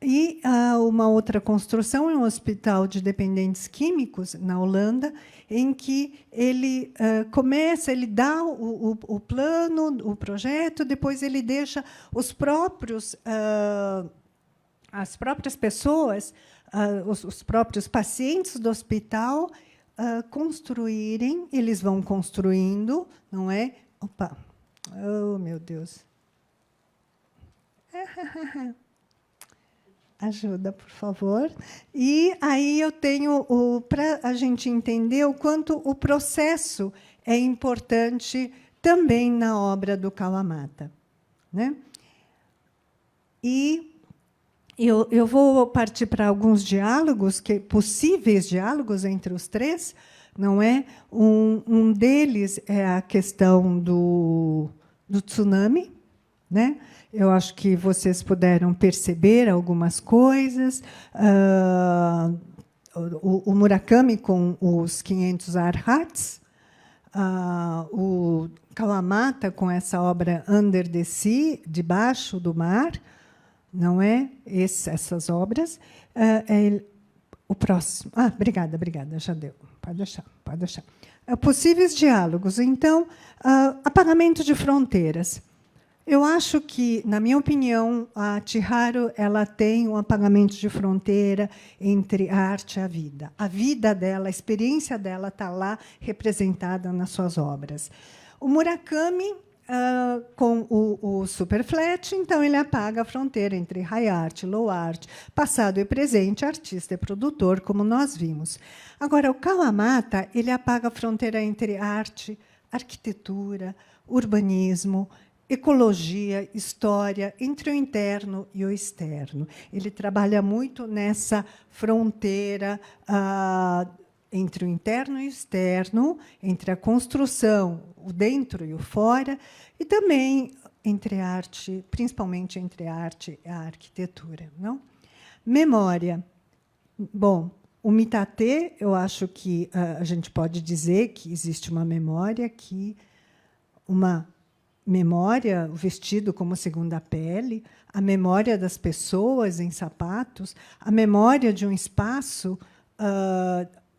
Speaker 2: E uma outra construção é um hospital de dependentes químicos, na Holanda, em que ele começa, ele dá o plano, o projeto, depois ele deixa os próprios, as próprias pessoas, os próprios pacientes do hospital construírem, eles vão construindo, não é? Opa! Oh, meu Deus! Ajuda, por favor. E aí eu tenho, para a gente entender o quanto o processo é importante também na obra do Kawamata, né? E eu vou partir para alguns diálogos, possíveis diálogos entre os três, não é? Um deles é a questão do tsunami, né? Eu acho que vocês puderam perceber algumas coisas. O Murakami com os 500 arhats, o Kawamata com essa obra Under the Sea, debaixo do mar, não é? Essas obras. O próximo. Obrigada, já deu. Pode deixar, pode deixar. Possíveis diálogos. Então, apagamento de fronteiras. Eu acho que, na minha opinião, a Chihiro ela tem um apagamento de fronteira entre a arte e a vida. A vida dela, a experiência dela está lá representada nas suas obras. O Murakami, com o Superflat, então ele apaga a fronteira entre high art, low art, passado e presente, artista e produtor, como nós vimos. Agora, o Kawamata ele apaga a fronteira entre arte, arquitetura, urbanismo, ecologia, história, entre o interno e o externo. Ele trabalha muito nessa fronteira entre o interno e o externo, entre a construção, o dentro e o fora, e também entre a arte, principalmente entre a arte e a arquitetura. Não? Memória. Bom, o Mitate, eu acho que a gente pode dizer que existe uma memória o vestido como segunda pele, a memória das pessoas em sapatos, a memória de um espaço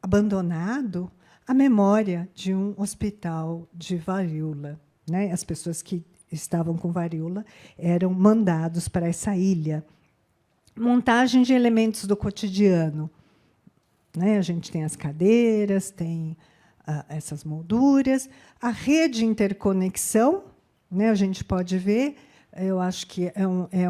Speaker 2: abandonado, a memória de um hospital de varíola, né? As pessoas que estavam com varíola eram mandados para essa ilha. Montagem de elementos do cotidiano, né? A gente tem as cadeiras, tem essas molduras, a rede de interconexão, né? A gente pode ver, eu acho que é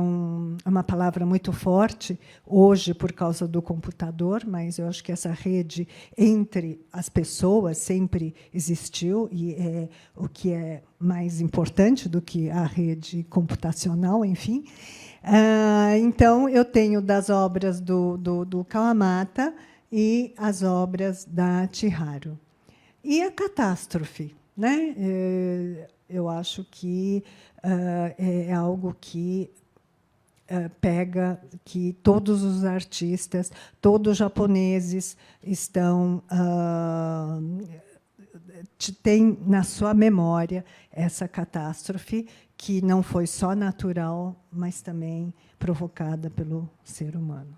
Speaker 2: uma palavra muito forte hoje por causa do computador, mas eu acho que essa rede entre as pessoas sempre existiu e é o que é mais importante do que a rede computacional, enfim. Então, eu tenho das obras do Kawamata e as obras da Chihiro. E a catástrofe, né? Eu acho que é algo que pega que todos os artistas, todos os japoneses têm na sua memória essa catástrofe que não foi só natural, mas também provocada pelo ser humano.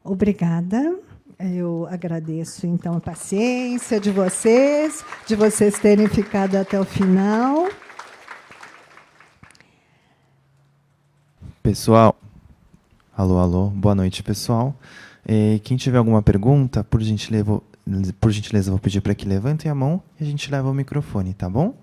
Speaker 2: Obrigada. Eu agradeço, então, a paciência de vocês terem ficado até o final.
Speaker 3: Pessoal, alô, boa noite, pessoal. Quem tiver alguma pergunta, por gentileza, vou pedir para que levantem a mão e a gente leva o microfone, tá bom?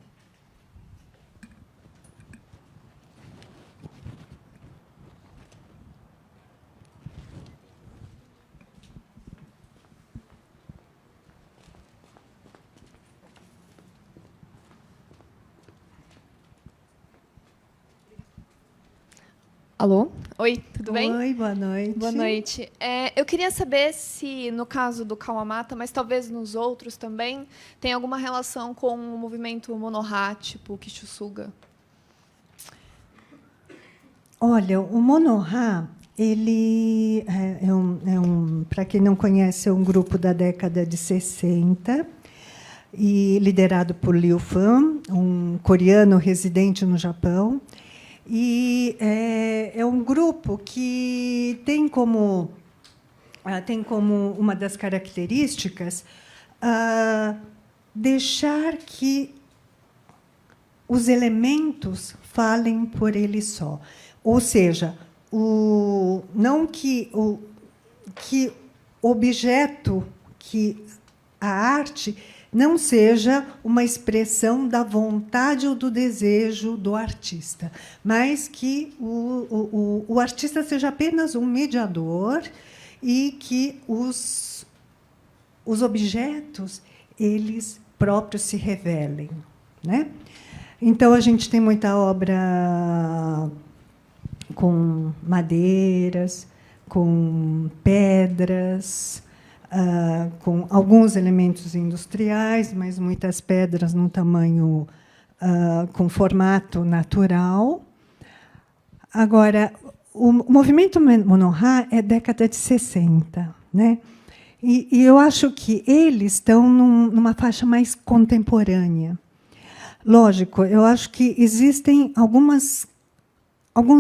Speaker 4: Alô? Oi, tudo bem?
Speaker 2: Oi, boa noite.
Speaker 4: Boa noite. Eu queria saber se, no caso do Kawamata, mas talvez nos outros também, tem alguma relação com o movimento mono-ha, tipo Kishūsuga?
Speaker 2: Olha, o mono-ha, ele para quem não conhece, é um grupo da década de 60, e liderado por Liu Fan, um coreano residente no Japão. E é um grupo que tem como uma das características deixar que os elementos falem por ele só. Ou seja, não que o objeto, que a arte não seja uma expressão da vontade ou do desejo do artista, mas que o artista seja apenas um mediador e que os objetos eles próprios se revelem, né? Então a gente tem muita obra com madeiras, com pedras, com alguns elementos industriais, mas muitas pedras num tamanho com formato natural. Agora, o movimento Mono-Ha é década de 60, né? E eu acho que eles estão numa faixa mais contemporânea. Lógico, eu acho que existem alguns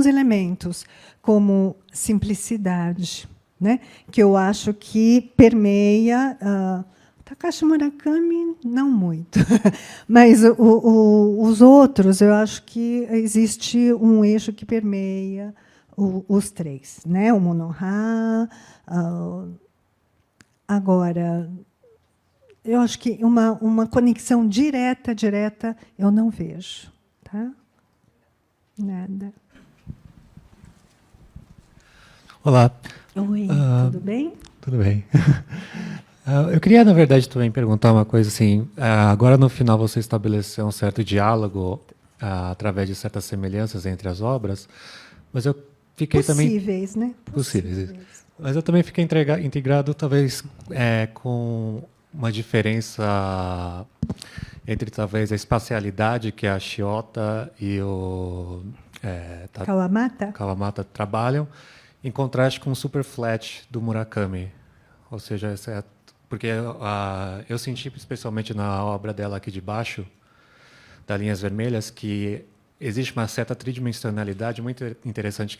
Speaker 2: elementos, como simplicidade, né, que eu acho que permeia. Takashi Murakami, não muito, mas os outros, eu acho que existe um eixo que permeia os três, né, o Mono-Ha. Agora, eu acho que uma conexão direta, eu não vejo. Tá? Nada.
Speaker 5: Olá.
Speaker 2: Oi, tudo bem?
Speaker 5: Tudo bem. Eu queria, na verdade, também perguntar uma coisa assim. Agora, no final, você estabeleceu um certo diálogo através de certas semelhanças entre as obras, mas eu fiquei
Speaker 2: Possíveis,
Speaker 5: também...
Speaker 2: né?
Speaker 5: Possíveis. Mas eu também fiquei integrado, talvez, com uma diferença entre, talvez, a espacialidade que a Shiota e o Kawamata trabalham, em contraste com o Superflat do Murakami. Ou seja, porque eu senti, especialmente na obra dela aqui de baixo, da Linhas Vermelhas, que existe uma certa tridimensionalidade muito interessante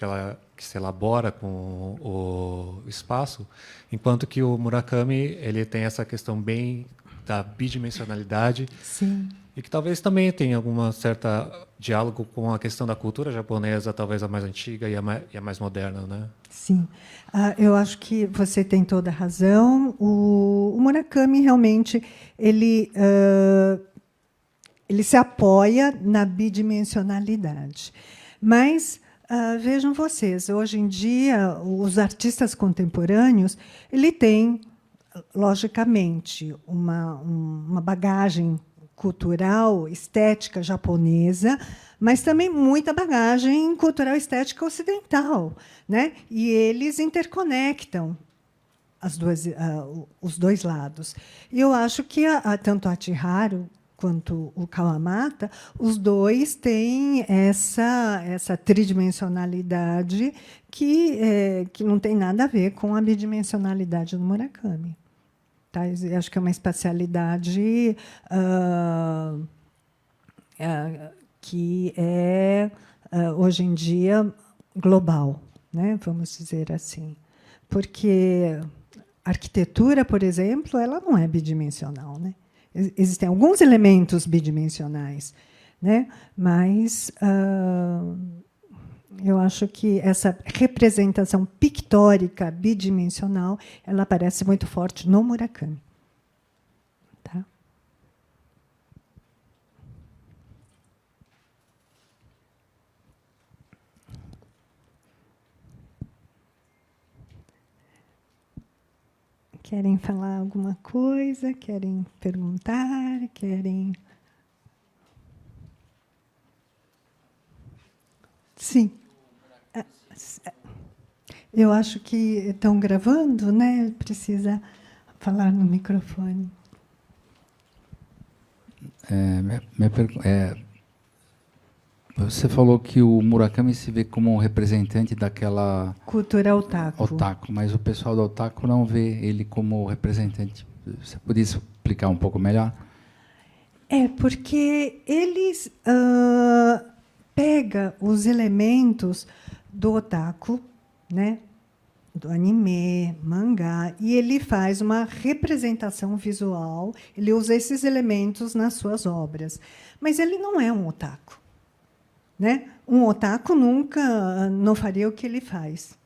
Speaker 5: que se elabora com o espaço, enquanto que o Murakami ele tem essa questão bem da bidimensionalidade.
Speaker 2: Sim.
Speaker 5: E que talvez também tenha alguma certa diálogo com a questão da cultura japonesa, talvez a mais antiga e a mais moderna, né?
Speaker 2: Sim. Eu acho que você tem toda a razão. O Murakami, realmente, ele se apoia na bidimensionalidade. Mas, vejam vocês, hoje em dia, os artistas contemporâneos ele têm, logicamente, uma bagagem cultural, estética japonesa, mas também muita bagagem cultural estética ocidental, né? E eles interconectam os dois lados. E eu acho que tanto a Chiharu quanto o Kawamata, os dois têm essa tridimensionalidade que não tem nada a ver com a bidimensionalidade do Murakami. Tá? Eu acho que é uma espacialidade que é, hoje em dia, global, né? Vamos dizer assim. Porque a arquitetura, por exemplo, ela não é bidimensional, né? Existem alguns elementos bidimensionais, né? Mas eu acho que essa representação pictórica bidimensional ela aparece muito forte no Murakami. Tá? Querem falar alguma coisa? Querem perguntar? Querem... Sim. Eu acho que estão gravando, né? Precisa falar no microfone.
Speaker 6: Você falou que o Murakami se vê como um representante daquela
Speaker 2: Cultura otaku.
Speaker 6: otaku, mas o pessoal do otaku não vê ele como representante. Você podia explicar um pouco melhor?
Speaker 2: Porque eles pega os elementos do otaku, né, do anime, mangá, e ele faz uma representação visual, ele usa esses elementos nas suas obras. Mas ele não é um otaku. Né? Um otaku nunca não faria o que ele faz.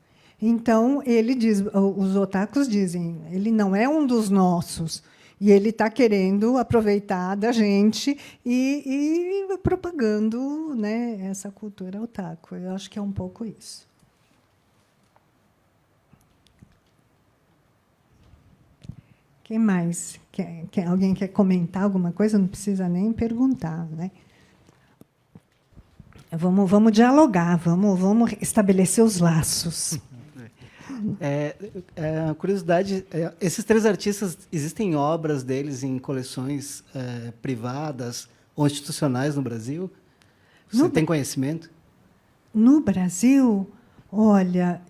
Speaker 2: Então, ele diz, os otakus dizem, ele não é um dos nossos, e ele está querendo aproveitar da gente e propagando, né, essa cultura otaku. Eu acho que é um pouco isso. Quem mais? Alguém quer comentar alguma coisa? Não precisa nem perguntar, né? Vamos dialogar, vamos estabelecer os laços.
Speaker 7: Curiosidade, esses 3 artistas, existem obras deles em coleções privadas ou institucionais no Brasil? Você tem conhecimento?
Speaker 2: No Brasil, olha,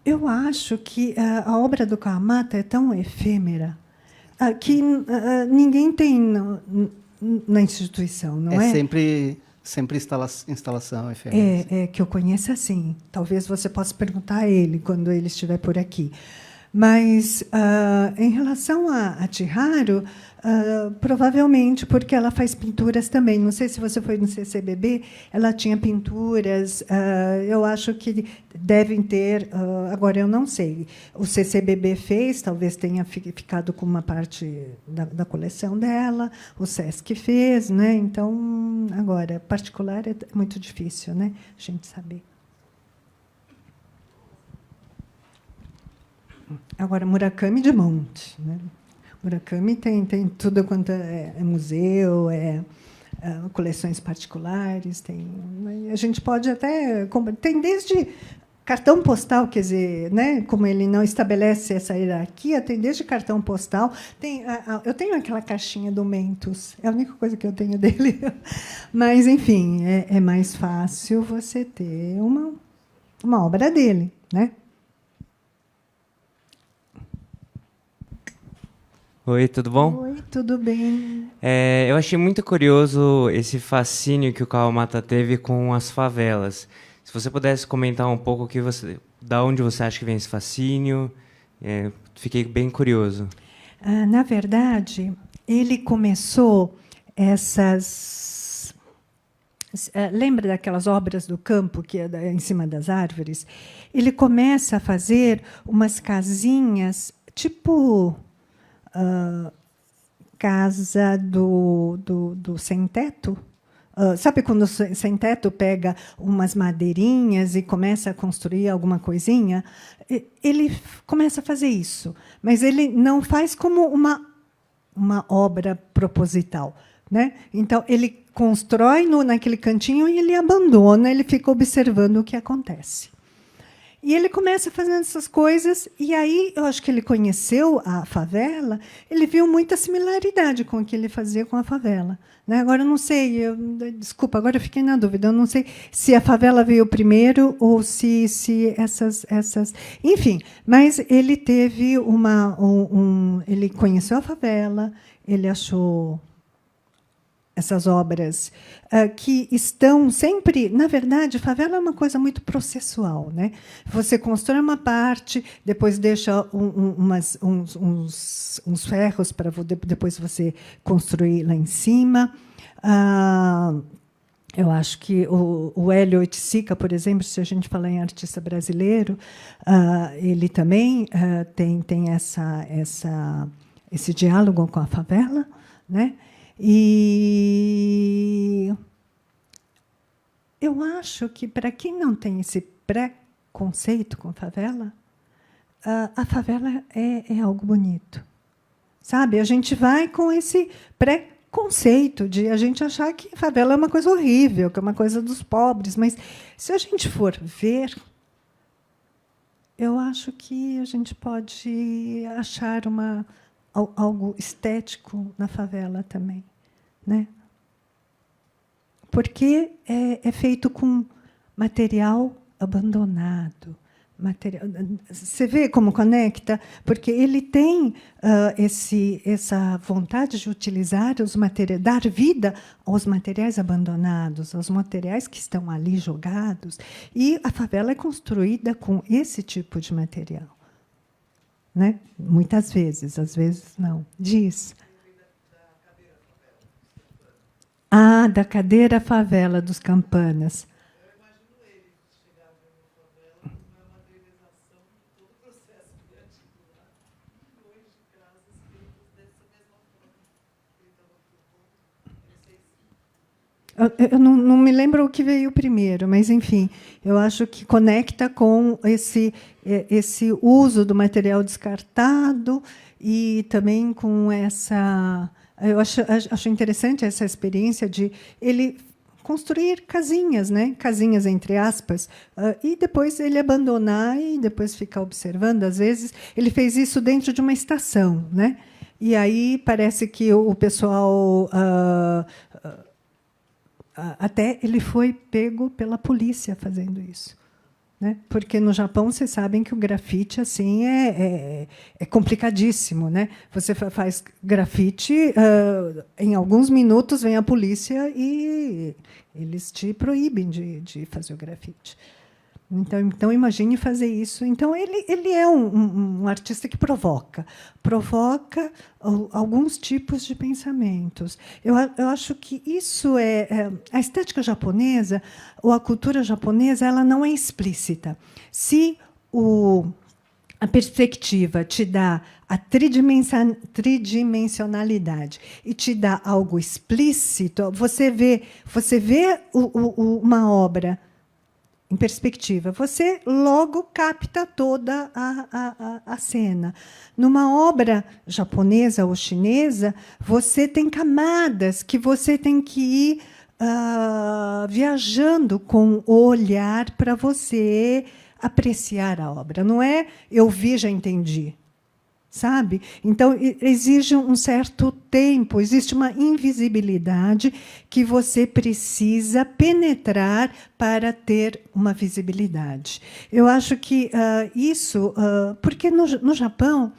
Speaker 2: eu acho que a obra do Kawamata é tão efêmera que ninguém tem na instituição, não é?
Speaker 7: Sempre instalação efêmera.
Speaker 2: Que eu conheça, assim. Talvez você possa perguntar a ele quando ele estiver por aqui. Mas, em relação a Chihiro, provavelmente porque ela faz pinturas também. Não sei se você foi no CCBB, ela tinha pinturas. Eu acho que devem ter. Agora, eu não sei. O CCBB fez, talvez tenha ficado com uma parte da coleção dela, o SESC fez. Né? Então, agora, particular é muito difícil, né, a gente saber. Agora, Murakami de monte. Né? Murakami tem tudo quanto é museu, coleções particulares. A gente pode até... Tem desde cartão postal, quer dizer, né? Como ele não estabelece essa hierarquia, tem desde cartão postal. Eu tenho aquela caixinha do Mentos, é a única coisa que eu tenho dele. Mas, enfim, é mais fácil você ter uma obra dele, né?
Speaker 8: Oi, tudo bom?
Speaker 2: Oi, tudo bem.
Speaker 8: Eu achei muito curioso esse fascínio que o Kawamata teve com as favelas. Se você pudesse comentar um pouco da onde você acha que vem esse fascínio, fiquei bem curioso.
Speaker 2: Na verdade, ele começou essas... lembra daquelas obras do campo que é em cima das árvores? Ele começa a fazer umas casinhas, tipo... casa do sem-teto. Sabe quando o sem-teto pega umas madeirinhas e começa a construir alguma coisinha? Ele começa a fazer isso, mas ele não faz como uma obra proposital. Né? Então, ele constrói naquele cantinho e ele abandona, ele fica observando o que acontece. E ele começa fazendo essas coisas, e aí eu acho que ele conheceu a favela, ele viu muita similaridade com o que ele fazia com a favela. Né? Agora, eu não sei, desculpa, agora eu fiquei na dúvida, eu não sei se a favela veio primeiro ou se essas... Enfim, mas ele teve ele conheceu a favela, ele achou... essas obras que estão sempre... Na verdade, favela é uma coisa muito processual. Né? Você constrói uma parte, depois deixa uns ferros para depois você construir lá em cima. Eu acho que o Hélio Oiticica, por exemplo, se a gente falar em artista brasileiro, ele também tem esse diálogo com a favela, né? E eu acho que, para quem não tem esse preconceito com a favela é algo bonito. Sabe? A gente vai com esse preconceito de a gente achar que a favela é uma coisa horrível, que é uma coisa dos pobres. Mas, se a gente for ver, eu acho que a gente pode achar algo estético na favela também. né? Porque é feito com material abandonado. Você vê como conecta? Porque ele tem essa vontade de utilizar os materiais, dar vida aos materiais abandonados, aos materiais que estão ali jogados. E a favela é construída com esse tipo de material, né? Muitas vezes, às vezes não. Diz. Ah, da cadeira favela dos Campanas. Eu não me lembro o que veio primeiro, mas, enfim, eu acho que conecta com esse uso do material descartado e também com essa... Eu acho interessante essa experiência de ele construir casinhas, né? Casinhas, entre aspas, e depois ele abandonar e depois ficar observando. Às vezes, ele fez isso dentro de uma estação, né? E aí parece que o pessoal... até ele foi pego pela polícia fazendo isso, né? Porque no Japão vocês sabem que o grafite assim é complicadíssimo, né? Você faz grafite, em alguns minutos vem a polícia e eles te proíbem de fazer o grafite. Então imagine fazer isso. Então ele é um artista que provoca alguns tipos de pensamentos. Eu acho que isso a estética japonesa ou a cultura japonesa, ela não é explícita. Se a perspectiva te dá a tridimensionalidade e te dá algo explícito, você vê uma obra em perspectiva, você logo capta toda a cena. Numa obra japonesa ou chinesa, você tem camadas que você tem que ir viajando com o olhar para você apreciar a obra. Não é eu vi, já entendi. Sabe? Então, exige um certo tempo, existe uma invisibilidade que você precisa penetrar para ter uma visibilidade. Eu acho que isso... porque no Japão,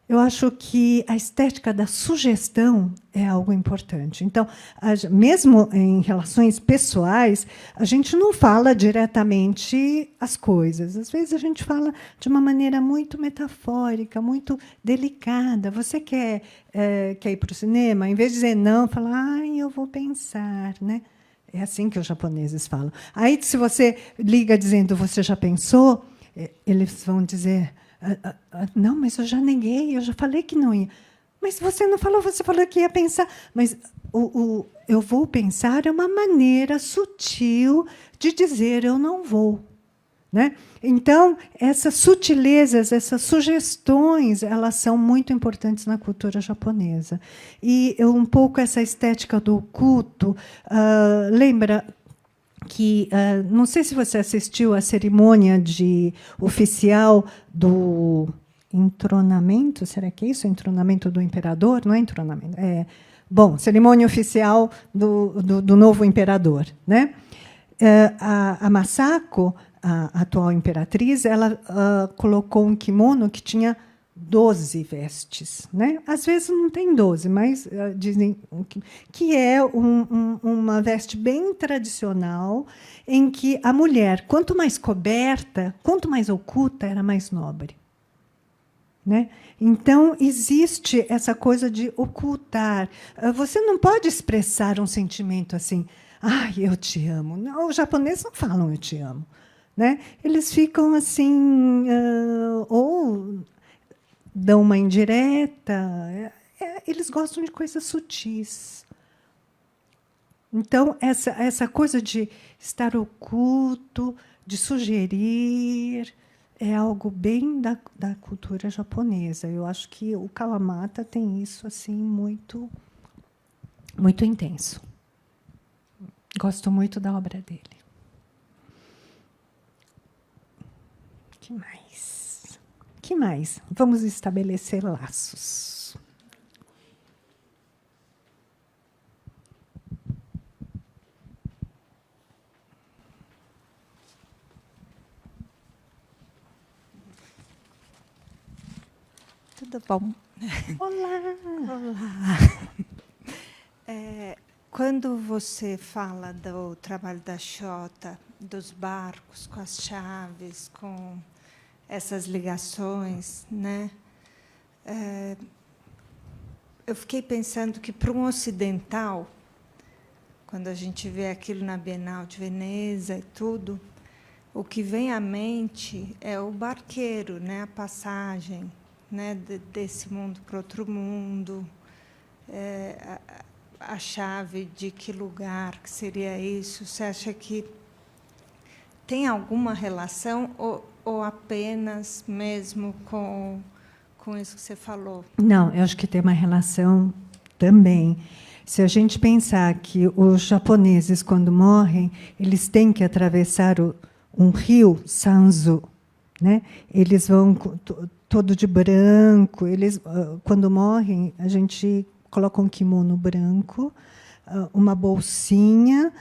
Speaker 2: eu acho que a estética da sugestão é algo importante. Então, mesmo em relações pessoais, a gente não fala diretamente as coisas. Às vezes, a gente fala de uma maneira muito metafórica, muito delicada. Você quer ir para o cinema? Em vez de dizer não, fala, eu vou pensar, né? É assim que os japoneses falam. Aí, se você liga dizendo, você já pensou? Eles vão dizer... não, mas eu já neguei, eu já falei que não ia. Mas você não falou, você falou que ia pensar. Mas eu vou pensar é uma maneira sutil de dizer eu não vou. Né? Então, essas sutilezas, essas sugestões, elas são muito importantes na cultura japonesa. E um pouco essa estética do oculto, lembra... que não sei se você assistiu à cerimônia oficial do entronamento, será que é isso? Entronamento do imperador? Não é entronamento. Bom, cerimônia oficial do novo imperador, né? A Masako, a atual imperatriz, ela colocou um kimono que tinha 12 vestes, né? Às vezes não tem 12, mas dizem que é uma veste bem tradicional, em que a mulher, quanto mais coberta, quanto mais oculta, era mais nobre. Né? Então, existe essa coisa de ocultar. Você não pode expressar um sentimento assim, eu te amo. Não, os japoneses não falam eu te amo. Né? Eles ficam assim, ou dão uma indireta. Eles gostam de coisas sutis. Então, essa coisa de estar oculto, de sugerir, é algo bem da cultura japonesa. Eu acho que o Kawamata tem isso assim muito, muito intenso. Gosto muito da obra dele. Que mais? Vamos estabelecer laços.
Speaker 9: tudo bom?
Speaker 2: Olá!
Speaker 9: Olá! Quando você fala do trabalho da Xota, dos barcos com as chaves, com essas ligações, né? Eu fiquei pensando que, para um ocidental, quando a gente vê aquilo na Bienal de Veneza e tudo, o que vem à mente é o barqueiro, né? A passagem, né? Desse mundo para outro mundo, a chave de que lugar que seria isso? Você acha que tem alguma relação ou apenas mesmo com isso que você falou?
Speaker 2: Não, eu acho que tem uma relação também. Se a gente pensar que os japoneses, quando morrem, eles têm que atravessar um rio, Sanzu, né? Eles vão todo de branco. Eles, quando morrem, a gente coloca um kimono branco, uma bolsinha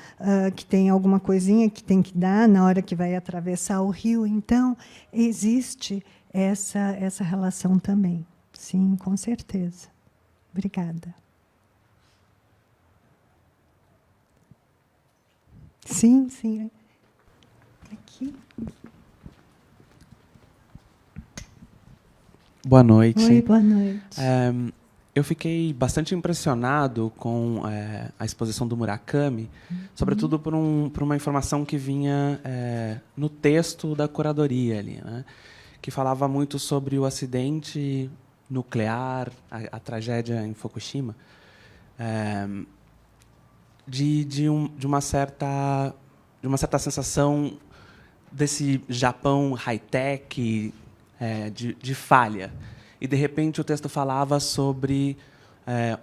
Speaker 2: que tem alguma coisinha que tem que dar na hora que vai atravessar o rio. Então, existe essa relação também. Sim, com certeza. Obrigada. Sim, sim. Aqui.
Speaker 10: Boa noite.
Speaker 2: Oi, boa noite.
Speaker 10: Eu fiquei bastante impressionado com a exposição do Murakami, sobretudo por uma informação que vinha no texto da curadoria ali, né, que falava muito sobre o acidente nuclear, a tragédia em Fukushima, de uma certa sensação desse Japão high-tech, de falha. E, de repente, o texto falava sobre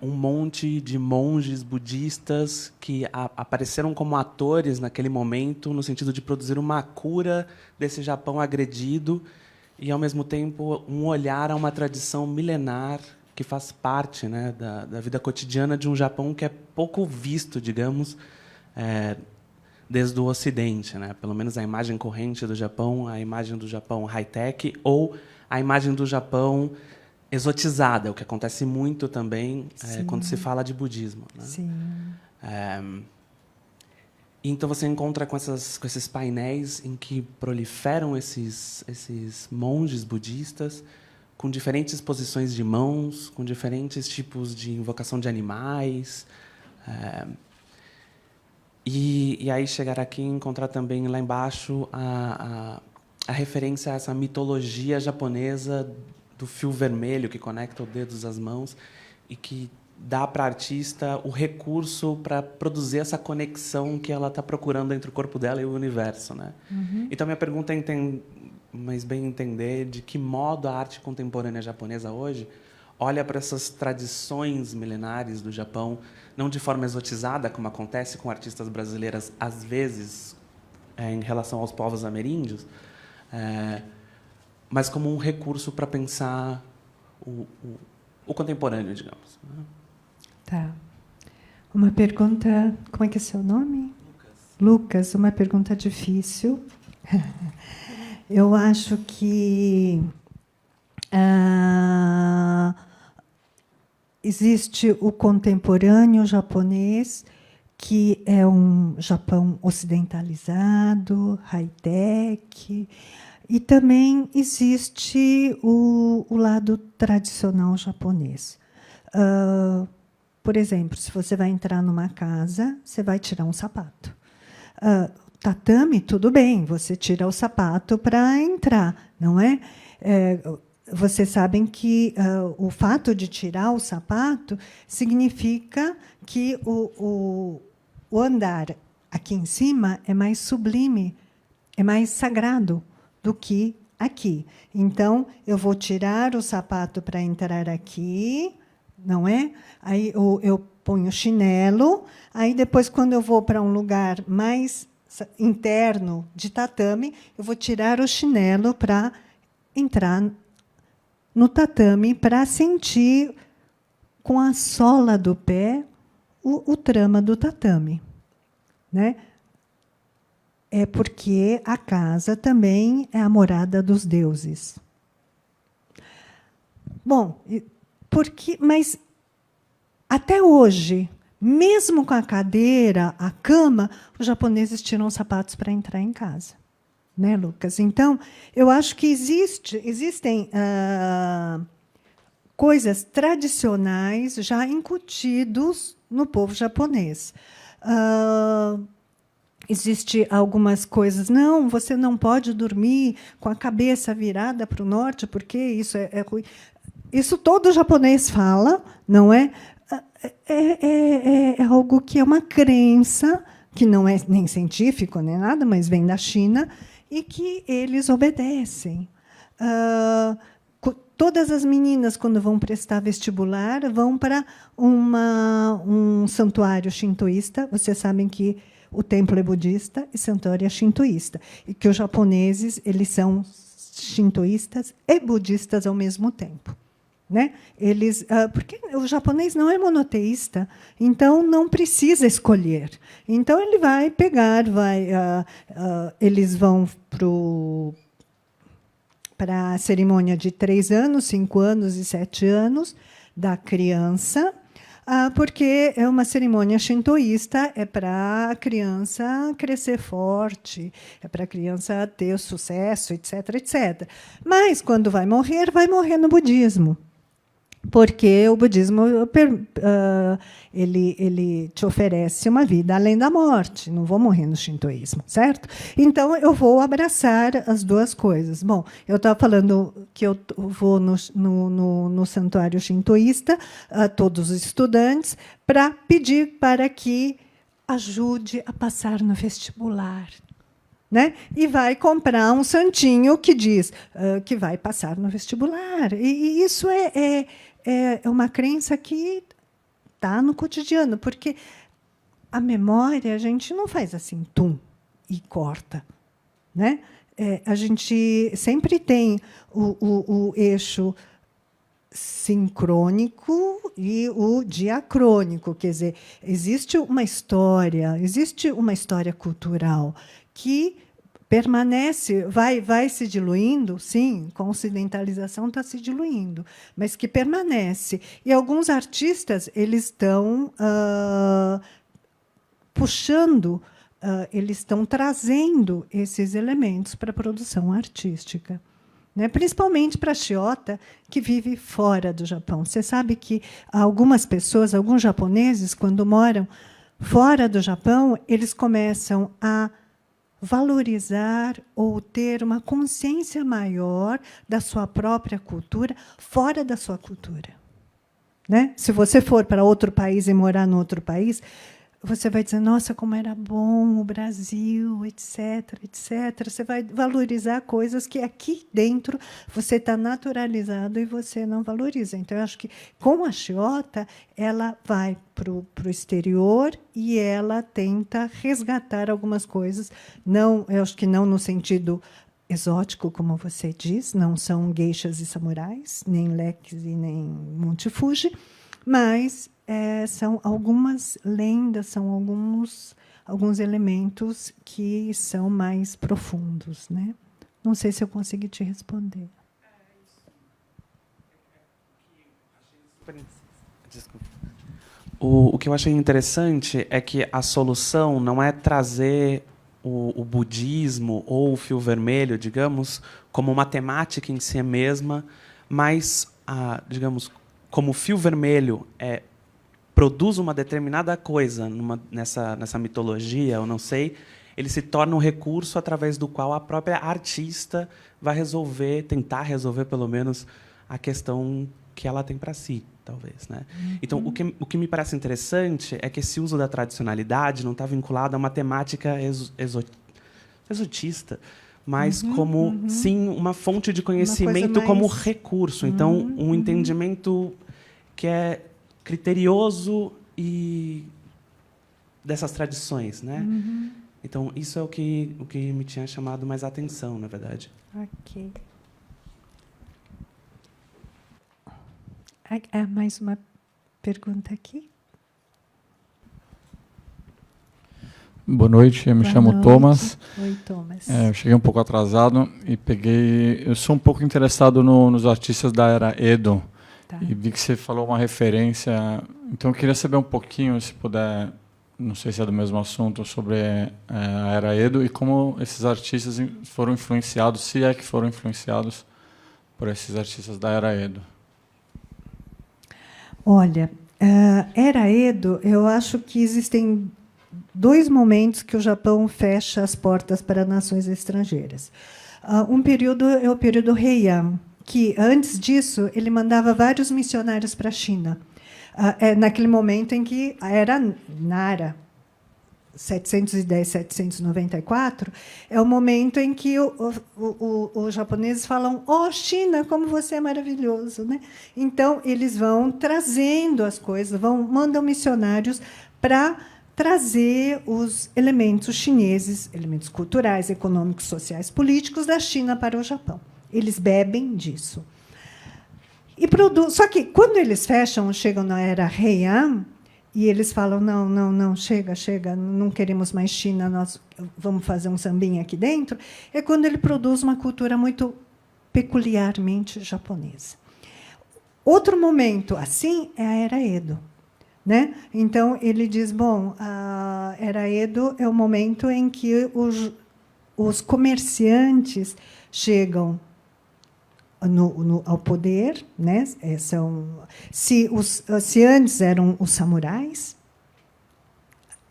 Speaker 10: um monte de monges budistas que apareceram como atores naquele momento, no sentido de produzir uma cura desse Japão agredido e, ao mesmo tempo, um olhar a uma tradição milenar que faz parte, né, da vida cotidiana de um Japão que é pouco visto, digamos, desde o Ocidente, né? Pelo menos a imagem corrente do Japão, a imagem do Japão high-tech ou a imagem do Japão exotizada, o que acontece muito também quando se fala de budismo, né?
Speaker 2: Sim.
Speaker 10: Então você encontra com esses painéis em que proliferam esses monges budistas com diferentes posições de mãos, com diferentes tipos de invocação de animais. E aí chegar aqui e encontrar também lá embaixo a referência a essa mitologia japonesa do fio vermelho que conecta os dedos às mãos e que dá para a artista o recurso para produzir essa conexão que ela está procurando entre o corpo dela e o universo, né? Então, minha pergunta é mas bem entender de que modo a arte contemporânea japonesa hoje olha para essas tradições milenares do Japão, não de forma exotizada, como acontece com artistas brasileiras, às vezes, em relação aos povos ameríndios, mas como um recurso para pensar o contemporâneo, digamos.
Speaker 2: Tá. Uma pergunta... Como é que é seu nome? Lucas, uma pergunta difícil. Eu acho que existe o contemporâneo japonês, que é um Japão ocidentalizado, high-tech, e também existe o lado tradicional japonês. Por exemplo, se você vai entrar numa casa, você vai tirar um sapato. Tatame, tudo bem, você tira o sapato para entrar, não é? Vocês sabem que o fato de tirar o sapato significa que o andar aqui em cima é mais sublime, é mais sagrado do que aqui. Então, eu vou tirar o sapato para entrar aqui, não é? Aí eu ponho o chinelo, aí depois, quando eu vou para um lugar mais interno de tatame, eu vou tirar o chinelo para entrar no tatame, para sentir com a sola do pé o trama do tatame, né? É porque a casa também é a morada dos deuses. Bom, mas até hoje, mesmo com a cadeira, a cama, os japoneses tiram os sapatos para entrar em casa, né, Lucas? Então, eu acho que existem coisas tradicionais já incutidos no povo japonês. Existem algumas coisas. Não, você não pode dormir com a cabeça virada para o norte, porque isso é ruim. Isso todo japonês fala, não é? É algo que é uma crença, que não é nem científico, nem nada, mas vem da China, e que eles obedecem. Todas as meninas, quando vão prestar vestibular, vão para um santuário shintoísta. Vocês sabem que o templo é budista e o santuário é shintoísta. E que os japoneses eles são shintoístas e budistas ao mesmo tempo. Né? Porque o japonês não é monoteísta, então não precisa escolher. Então, ele vai pegar, eles vão para a cerimônia de 3 anos, 5 anos e 7 anos da criança, porque é uma cerimônia shintoísta, é para a criança crescer forte, é para a criança ter sucesso, etc., etc. Mas, quando vai morrer no budismo. Porque o budismo ele te oferece uma vida além da morte. Não vou morrer no shintoísmo, certo? Então, eu vou abraçar as duas coisas. Bom, eu estava falando que eu vou no santuário shintoísta, todos os estudantes, para pedir para que ajude a passar no vestibular. Né? E vai comprar um santinho que diz que vai passar no vestibular. E isso é uma crença que está no cotidiano, porque a memória a gente não faz assim, tum, e corta. Né? A gente sempre tem o eixo sincrônico e o diacrônico. Quer dizer, existe uma história cultural que permanece, vai se diluindo, sim, com a ocidentalização está se diluindo, mas que permanece. E alguns artistas eles estão puxando, eles estão trazendo esses elementos para a produção artística. Né? Principalmente para a Shiota, que vive fora do Japão. Você sabe que algumas pessoas, alguns japoneses, quando moram fora do Japão, eles começam a valorizar ou ter uma consciência maior da sua própria cultura fora da sua cultura. Né? Se você for para outro país e morar em outro país, você vai dizer, nossa, como era bom o Brasil, etc., etc. Você vai valorizar coisas que aqui dentro você está naturalizado e você não valoriza. Então, eu acho que, com a Shiota, ela vai para o exterior e ela tenta resgatar algumas coisas. Não, eu acho que não no sentido exótico, como você diz, não são geishas e samurais, nem leques e nem Monte Fuji, mas são algumas lendas, são alguns elementos que são mais profundos. Né? Não sei se eu consegui te responder.
Speaker 10: Desculpa. O que eu achei interessante é que a solução não é trazer o budismo ou o fio vermelho, digamos, como uma temática em si mesma, mas, digamos, como o fio vermelho produz uma determinada coisa nessa mitologia, eu não sei, ele se torna um recurso através do qual a própria artista vai tentar resolver, pelo menos, a questão que ela tem para si, talvez. Né? Então, o que me parece interessante é que esse uso da tradicionalidade não está vinculado a uma temática exotista, mas como, sim, uma fonte de conhecimento como recurso. Então, um entendimento que é criterioso e dessas tradições, né? Então, isso é o que me tinha chamado mais a atenção, na verdade.
Speaker 2: Ok. Mais uma pergunta aqui?
Speaker 11: Boa noite, eu me chamo Thomas.
Speaker 2: Oi, Thomas.
Speaker 11: Eu cheguei um pouco atrasado e eu sou um pouco interessado nos artistas da era Edo.
Speaker 2: Tá.
Speaker 11: E vi que você falou uma referência. Então, eu queria saber um pouquinho, se puder, não sei se é do mesmo assunto, sobre a Era Edo e como esses artistas foram influenciados, se é que foram influenciados por esses artistas da Era Edo.
Speaker 2: Olha, Era Edo, eu acho que existem 2 momentos que o Japão fecha as portas para nações estrangeiras. Um período é o período Heian, que, antes disso, ele mandava vários missionários para a China. Naquele momento em que a Era Nara, 710, 794, é o momento em que os japoneses falam: "Oh, China, como você é maravilhoso", né? Então, eles vão trazendo as coisas, mandam missionários para trazer os elementos chineses, elementos culturais, econômicos, sociais, políticos da China para o Japão. Eles bebem disso. Só que, quando eles chegam na Era Heian, e eles falam: não, chega, não queremos mais China, nós vamos fazer um sambinha aqui dentro, é quando ele produz uma cultura muito peculiarmente japonesa. Outro momento assim é a Era Edo. Né? Então, ele diz: bom, a Era Edo é o momento em que os comerciantes chegam ao poder, né? Se antes eram os samurais,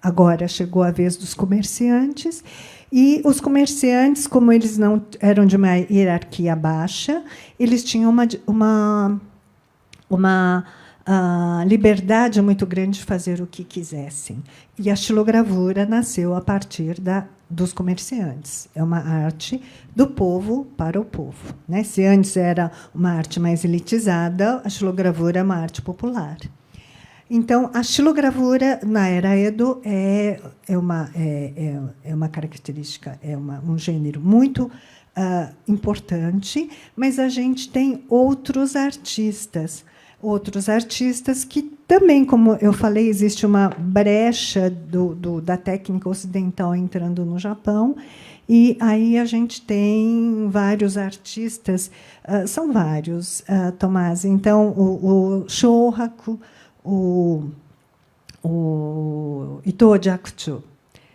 Speaker 2: agora chegou a vez dos comerciantes, e os comerciantes, como eles não eram de uma hierarquia baixa, eles tinham uma liberdade muito grande de fazer o que quisessem. E a xilogravura nasceu a partir dos comerciantes. É uma arte do povo para o povo, né? Se antes era uma arte mais elitizada, a xilogravura é uma arte popular. Então, a xilogravura na Era Edo é uma característica, um gênero muito importante, mas a gente tem outros artistas que também, como eu falei, existe uma brecha da técnica ocidental entrando no Japão, e aí a gente tem vários artistas, são vários, Tomás. Então, o Shohaku, o Ito Jakucho,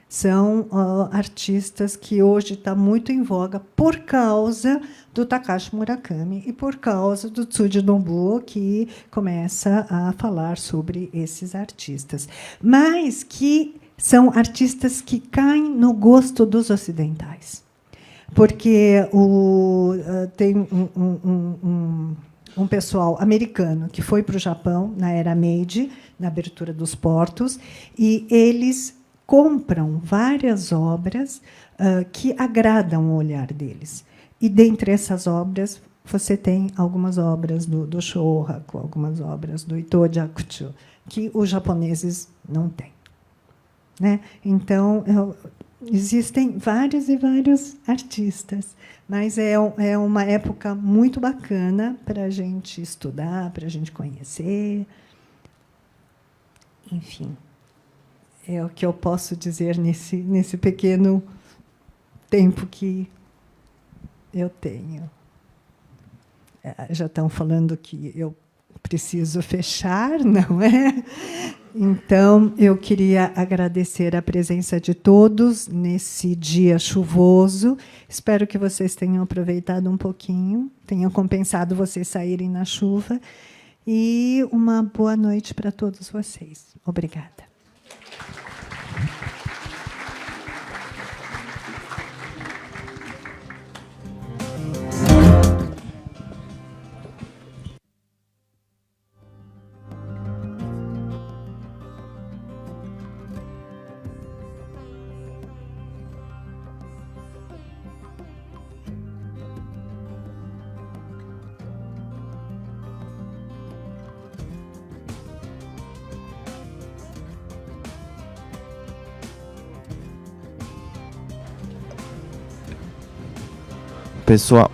Speaker 2: são artistas que hoje estão muito em voga por causa do Takashi Murakami e por causa do Tsuji Nobuo, que começa a falar sobre esses artistas. Mas que são artistas que caem no gosto dos ocidentais. Porque tem um pessoal americano que foi para o Japão na Era Meiji, na abertura dos portos, e eles compram várias obras que agradam o olhar deles. E, dentre essas obras, você tem algumas obras do Shohaku, algumas obras do Ito Jakucho, que os japoneses não têm. Né? Então, existem vários e vários artistas, mas é uma época muito bacana para a gente estudar, para a gente conhecer. Enfim. É o que eu posso dizer nesse pequeno tempo que eu tenho. Já estão falando que eu preciso fechar, não é? Então, eu queria agradecer a presença de todos nesse dia chuvoso. Espero que vocês tenham aproveitado um pouquinho, tenham compensado vocês saírem na chuva. E uma boa noite para todos vocês. Obrigada.
Speaker 3: Pessoal,